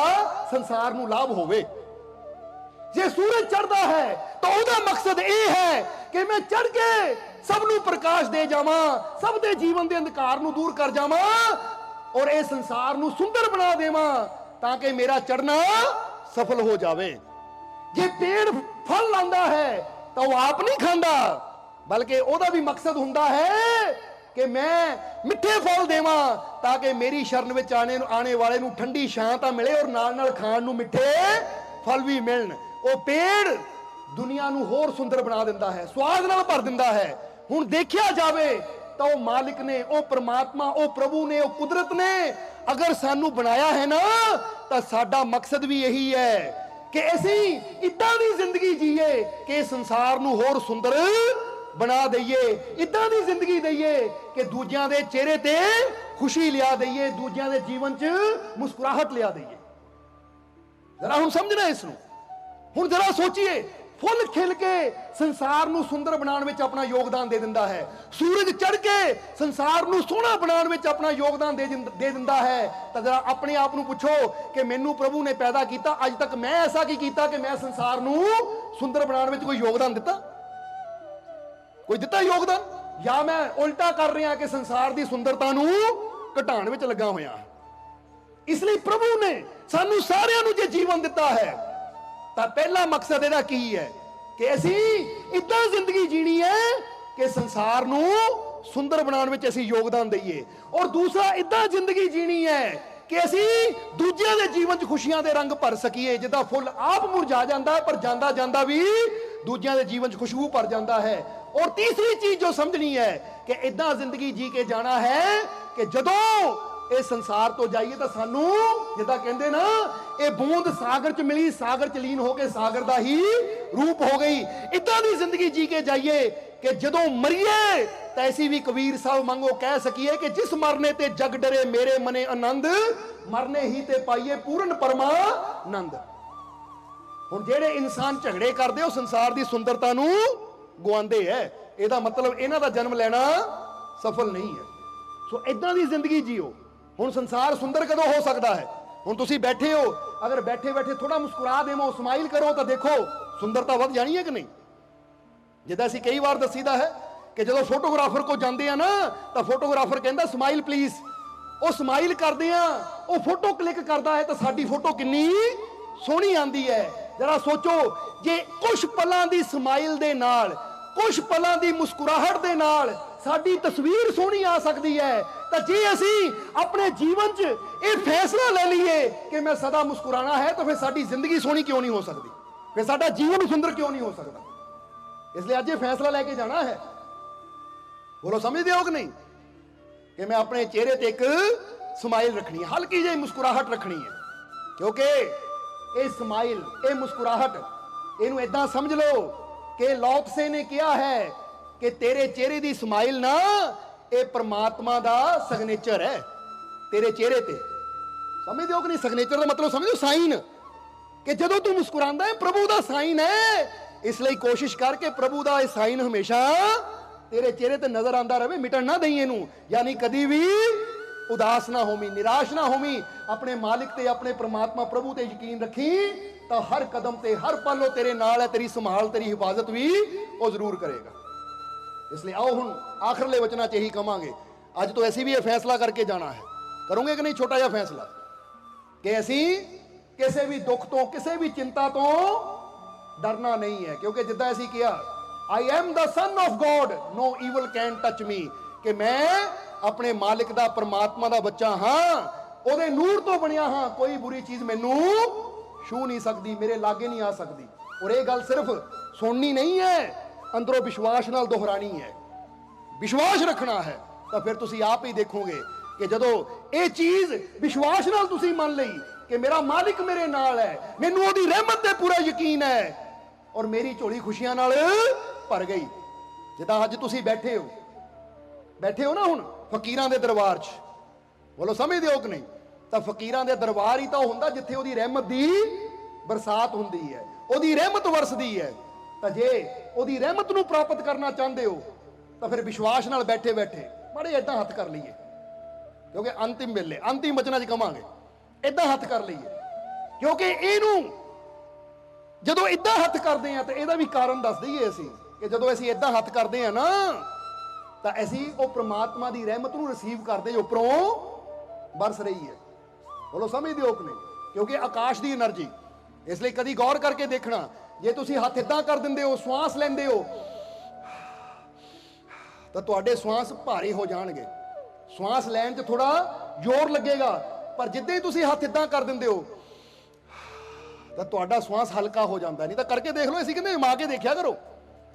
संसार नूं लाभ होवे। जे सूरज चढ़ता है तो ਉਹਦਾ मकसद यह है कि मैं चढ़ के सब ਨੂੰ प्रकाश दे जावां, सब ਦੇ जीवन ਦੇ अंधकार ਨੂੰ दूर कर जावां और इस संसार ਨੂੰ सुंदर बना देवां ताकि मेरा चढ़ना सफल हो जावे। जे पेड़ फल लांदा है तो वो आप नहीं खांदा, बल्कि ਉਹਦਾ भी मकसद हुंदा है कि मैं मिठे फल देवां ताकि मेरी शरण विच आने वाले ਨੂੰ ठंडी छां तां मिले और नाल नाल खाण ਨੂੰ मिठे फल भी मिलन। ਉਹ पेड़ दुनिया ਨੂੰ ਹੋਰ सुंदर बना दिंदा है, स्वाद नाल भर दिंदा है। हुण देखिया जावे तो ਉਹ मालिक ने, ਉਹ परमात्मा, ਉਹ प्रभु ने, ਉਹ कुदरत ने अगर सानू बनाया है ना तो साडा मकसद भी यही है कि ਅਸੀਂ इदां दी जिंदगी जीए कि संसार ਨੂੰ ਹੋਰ सुंदर बना दईए, इदां दी जिंदगी दईए कि दूजियां दे चेहरे ते खुशी लिया दईए, दूजियां दे जीवन च मुस्कुराहट लिया दईए। जरा हुण समझना इसनूं, हुण जरा सोचिए, फुल खिल के संसार ਨੂੰ सुंदर बनाने ਵਿੱਚ अपना योगदान दे दिंदा है, सूरज चढ़ के संसार ਨੂੰ सोहना बनाने ਵਿੱਚ अपना योगदान दे दिंदा है। तो जरा अपने आप ਨੂੰ पुछो कि मैनू प्रभु ने पैदा किया, अज तक मैं ऐसा की किया कि मैं संसार ਨੂੰ सुंदर बनाने ਵਿੱਚ कोई योगदान दिता? कोई दिता योगदान? या मैं उल्टा कर रहा कि संसार की सुंदरता ਨੂੰ घटाने ਵਿੱਚ लगा होया? इसलिए प्रभु ने सानू सारिਆਂ ਨੂੰ जे जीवन दिता है तो पहला मकसद ਇਹਦਾ ਕੀ है कि ਅਸੀਂ इदां जिंदगी जीनी है कि संसार ਨੂੰ सुंदर बनाने ਵਿੱਚ ਅਸੀਂ योगदान दईए, और दूसरा इदां जिंदगी जीनी है कि ਅਸੀਂ ਦੂਜਿਆਂ ਦੇ जीवन च खुशियां ਦੇ रंग भर सकीए। जिद्दां फुल आप मुरझा जाता है पर जांदा जांदा भी दूजिਆਂ ਦੇ जीवन च खुशबू भर जाता है। और तीसरी चीज जो समझनी है कि इदां जिंदगी जी के जाना है कि जदों इस संसार तो जाइए तो सानू जिद्दां कहंदे ना, ये बूंद सागर च मिली, सागर च लीन होके सागर दा ही रूप हो गई। इदां दी जिंदगी जी के जाइए कि जदों मरीए तो ऐसी भी कबीर साहब मंगो कह सकीए कि जिस मरने ते जग डरे मेरे मने आनंद, मरने ही ते पाइए पूर्ण परमानंद। हुण जेड़े इंसान झगड़े करदे हो संसार दी सुंदरता नू गुआंदे है, ਇਹਦਾ मतलब इन्हां दा जन्म लेना सफल नहीं है। सो इदां दी जिंदगी जियो। हुण संसार सुंदर कदों हो सकता है? हुण तुसीं बैठे हो, अगर बैठे बैठे थोड़ा मुस्कुरा देवो, स्माइल करो तो देखो सुंदरता वध जानी है कि नहीं? जिद्दां असीं कई बार दसीदा है कि जदों फोटोग्राफर को जाते हैं ना तो फोटोग्राफर कहता स्माइल प्लीज, वो स्माइल करते हैं, वो फोटो क्लिक करता है तो साडी फोटो कितनी सोहनी आती है। जरा सोचो, जे कुछ पलों की स्माइल दे नाल, कुछ पलों की मुस्कुराहट दे नाल साडी तस्वीर सोहनी आ सकती है, तो जे असीं अपने जीवन च ये फैसला ले लीए कि मैं सदा मुस्कुराना है, तो फिर साडी जिंदगी सोहनी क्यों नहीं हो सकती? फिर साडा जीवन सुंदर क्यों नहीं हो सकता? इसलिए अज ये फैसला लेके जाना है। बोलो समझते हो कि नहीं कि मैं अपने चेहरे ते एक स्माइल रखनी है, हल्की जी मुस्कुराहट रखनी है, क्योंकि ये स्माइल, ये मुस्कुराहट, इनू इदां समझ लो कि लौतसे ने कहा है कि तेरे चेहरे की स्माइल ना ये परमात्मा का सिग्नेचर है तेरे चेहरे ते। समझते हो कि नहीं? सिग्नेचर का मतलब समझो साइन, कि जदों तू मुस्कुरांदा है प्रभु का साइन है। इसलिए कोशिश कर के प्रभु का यह साइन हमेशा तेरे चेहरे ते नजर आता रहे, मिटन ना दई इनू, यानी कदी भी उदास ना होमी, निराश ना होमी। अपने मालिक ते, अपने परमात्मा प्रभु ते यकीन रखी तो हर कदम ते, हर पल वो तेरे नाल है, तेरी संभाल, तेरी हिफाजत भी वो जरूर करेगा। इसलिए आओ हुण आखिरले वचनां च यही कहांगे, अज तो ऐसी भी ये फैसला करके जाना है, करोगे कि नहीं? छोटा जिहा फैसला कि असीं किसी भी दुख तो, किसी भी चिंता तो डरना नहीं है, क्योंकि जिद्दां असीं किया I am the son of God no evil can touch me, कि मैं अपने मालिक दा, परमात्मा दा बच्चा हाँ, ओदे नूर तो बनिया हाँ, कोई बुरी चीज मैनू छू नहीं सकती, मेरे लागे नहीं आ सकती। और ये गल सिर्फ सुननी नहीं है, अंदरों विश्वास नाल दोहरानी है, विश्वास रखना है। तो फिर तुसी आप ही देखोगे कि जदों ये चीज विश्वास नाल तुसी मान लई कि मेरा मालिक मेरे नाल है, मैनू ओदी रहमत ते पूरा यकीन है, और मेरी झोली खुशियां नाल भर गई। जिद्दां अज तुसी बैठे हो ना हुण फकीरां दे दरबार च, बोलो समझदे हो कि नहीं? तो फकीरां दे दरबार ही तो हुंदा जिथे ओदी रहमत दी बरसात हुंदी है, ओदी रहमत वरसदी है। तो जे ओदी रहमत नूं प्राप्त करना चाहते हो तो फिर विश्वास नाल बैठे बैठे बड़े इदां हथ कर लीए, क्योंकि अंतिम वेले, अंतिम वचनां च कहांगे, इदां हथ कर लीए, क्योंकि इनू ਜਦੋਂ ਇਦਾਂ ਹੱਥ ਕਰਦੇ ਆ, ਤੇ ਇਹਦਾ ਵੀ ਕਾਰਨ ਦੱਸ ਦਈਏ ਅਸੀਂ ਕਿ ਜਦੋਂ ਅਸੀਂ ਇਦਾਂ ਹੱਥ ਕਰਦੇ ਆ ਨਾ, ਤਾਂ ਅਸੀਂ ਉਹ ਪ੍ਰਮਾਤਮਾ ਦੀ ਰਹਿਮਤ ਨੂੰ ਰਿਸੀਵ ਕਰਦੇ ਜੋ ਉੱਪਰੋਂ ਬਰਸ ਰਹੀ ਹੈ। ਬੋਲੋ ਸਮਝਦੇ ਹੋ ਕਿ ਨਹੀਂ? ਕਿਉਂਕਿ ਆਕਾਸ਼ ਦੀ એનર્ਜੀ। ਇਸ ਲਈ ਕਦੀ ਗੌਰ ਕਰਕੇ ਦੇਖਣਾ, ਜੇ ਤੁਸੀਂ ਹੱਥ ਇਦਾਂ ਕਰ ਦਿੰਦੇ ਹੋ, ਸਵਾਸ ਲੈਂਦੇ ਹੋ, ਤਾਂ ਤੁਹਾਡੇ ਸਵਾਸ ਭਾਰੀ ਹੋ ਜਾਣਗੇ। ਸਵਾਸ ਲੈਣ 'ਚ ਥੋੜਾ ਜ਼ੋਰ ਲੱਗੇਗਾ, ਪਰ ਜਿੱਦਾਂ ਹੀ ਤੁਸੀਂ ਹੱਥ ਇਦਾਂ ਕਰ ਦਿੰਦੇ ਹੋ ਤਾਂ ਤੁਹਾਡਾ ਸਵਾਸ ਹਲਕਾ ਹੋ ਜਾਂਦਾ। ਨਹੀਂ ਤਾਂ ਕਰਕੇ ਦੇਖ ਲਓ, ਅਸੀਂ ਕਹਿੰਦੇ ਜਮਾ ਕੇ ਦੇਖਿਆ ਕਰੋ।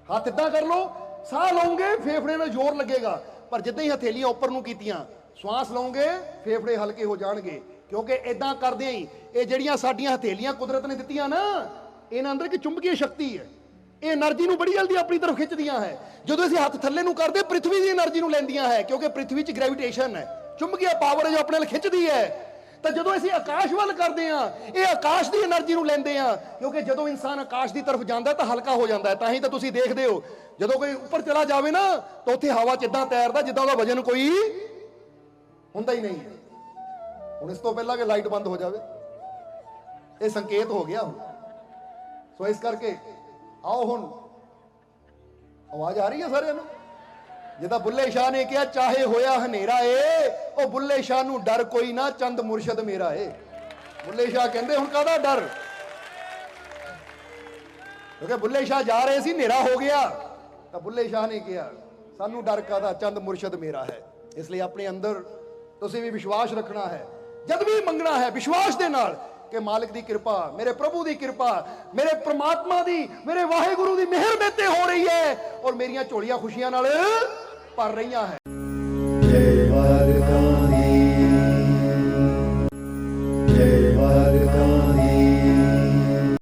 ਹੱਥ ਇਦਾਂ ਕਰ ਲਓ, ਸਾਹ ਲਓਗੇ ਫੇਫੜੇ ਨਾਲ ਜ਼ੋਰ ਲੱਗੇਗਾ, ਪਰ ਜਿੱਦਾਂ ਹੀ ਹਥੇਲੀਆਂ ਉੱਪਰ ਨੂੰ ਕੀਤੀਆਂ, ਸਵਾਸ ਲਓਗੇ ਫੇਫੜੇ ਹਲਕੇ ਹੋ ਜਾਣਗੇ। ਕਿਉਂਕਿ ਇਦਾਂ ਕਰਦੇ ਹੀ ਇਹ ਜਿਹੜੀਆਂ ਸਾਡੀਆਂ ਹਥੇਲੀਆਂ ਕੁਦਰਤ ਨੇ ਦਿੱਤੀਆਂ ਨਾ, ਇਹਨਾਂ ਅੰਦਰ ਇੱਕ ਚੁੰਬਕੀ ਸ਼ਕਤੀ ਹੈ। ਇਹ એનર્ਜੀ ਨੂੰ ਬੜੀ ਜਲਦੀ ਆਪਣੀ ਤਰਫ ਖਿੱਚਦੀਆਂ ਹੈ। ਜਦੋਂ ਅਸੀਂ ਹੱਥ ਥੱਲੇ ਨੂੰ ਕਰਦੇ, ਪ੍ਰਿਥਵੀ ਦੀ એનર્ਜੀ ਨੂੰ ਲੈਂਦੀਆਂ ਹੈ, ਕਿਉਂਕਿ ਪ੍ਰਿਥਵੀ 'ਚ ਗ੍ਰੈਵਿਟੇਸ਼ਨ ਹੈ, ਚੁੰਬਕੀ ਪਾਵਰ ਹੈ ਜੋ ਆਪਣੇ ਨਾਲ ਖਿੱਚਦੀ ਹੈ। ਤਾਂ ਜਦੋਂ ਅਸੀਂ ਆਕਾਸ਼ ਵੱਲ ਕਰਦੇ ਆ, ਇਹ ਆਕਾਸ਼ ਦੀ એનર્ਜੀ ਨੂੰ ਲੈਂਦੇ ਆ, ਕਿਉਂਕਿ ਜਦੋਂ ਇਨਸਾਨ ਆਕਾਸ਼ ਦੀ ਤਰਫ ਜਾਂਦਾ ਤਾਂ ਹਲਕਾ ਹੋ ਜਾਂਦਾ ਹੈ। ਤਾਂ ਹੀ ਤਾਂ ਤੁਸੀਂ ਦੇਖਦੇ ਹੋ, ਜਦੋਂ ਕੋਈ ਉੱਪਰ ਚਲਾ ਜਾਵੇ ਨਾ, ਤਾਂ ਉੱਥੇ ਹਵਾ 'ਚ ਇਦਾਂ ਤੈਰਦਾ ਜਿੱਦਾਂ ਉਹਦਾ ਵਜਨ ਕੋਈ ਹੁੰਦਾ ਹੀ ਨਹੀਂ ਹੈ। ਹੁਣ ਇਸ ਤੋਂ ਪਹਿਲਾਂ ਕਿ ਲਾਈਟ ਬੰਦ ਹੋ ਜਾਵੇ, ਇਹ ਸੰਕੇਤ ਹੋ ਗਿਆ ਹੁਣ। ਸੋ ਇਸ ਕਰਕੇ ਆਓ ਹੁਣ, ਆਵਾਜ਼ ਆ ਰਹੀ ਹੈ ਸਾਰਿਆਂ ਨੂੰ? ਜਿੱਦਾਂ ਬੁੱਲੇ ਸ਼ਾਹ ਨੇ ਕਿਹਾ, ਚਾਹੇ ਹੋਇਆ ਹਨੇਰਾ ਏ, ਉਹ ਬੁੱਲੇ ਸ਼ਾਹ ਨੂੰ ਡਰ ਕੋਈ ਨਾ, ਚੰਦ ਮੁਰਸ਼ਦ ਮੇਰਾ ਏ। ਬੁੱਲੇ ਸ਼ਾਹ ਕਹਿੰਦੇ ਹੁਣ ਕਾਹਦਾ ਡਰ? ਕਿਉਂਕਿ ਬੁੱਲੇ ਸ਼ਾਹ ਜਾ ਰਹੇ ਸੀ, ਹਨੇਰਾ ਹੋ ਗਿਆ, ਤਾਂ ਬੁੱਲੇ ਸ਼ਾਹ ਨੇ ਕਿਹਾ ਸਾਨੂੰ ਡਰ ਕਾਹਦਾ, ਚੰਦ ਮੁਰਸ਼ਦ ਮੇਰਾ ਹੈ। ਇਸ ਲਈ ਆਪਣੇ ਅੰਦਰ ਤੁਸੀਂ ਵੀ ਵਿਸ਼ਵਾਸ ਰੱਖਣਾ ਹੈ। ਜਦ ਵੀ ਮੰਗਣਾ ਹੈ ਵਿਸ਼ਵਾਸ ਦੇ ਨਾਲ ਕਿ ਮਾਲਕ ਦੀ ਕਿਰਪਾ, ਮੇਰੇ ਪ੍ਰਭੂ ਦੀ ਕਿਰਪਾ, ਮੇਰੇ ਪ੍ਰਮਾਤਮਾ ਦੀ, ਮੇਰੇ ਵਾਹਿਗੁਰੂ ਦੀ ਮਿਹਰ ਮੇਰੇ ਤੇ ਹੋ ਰਹੀ ਹੈ, ਔਰ ਮੇਰੀਆਂ ਝੋਲੀਆਂ ਖੁਸ਼ੀਆਂ ਨਾਲ ਭਰ ਰਹੀਆਂ ਹੈ।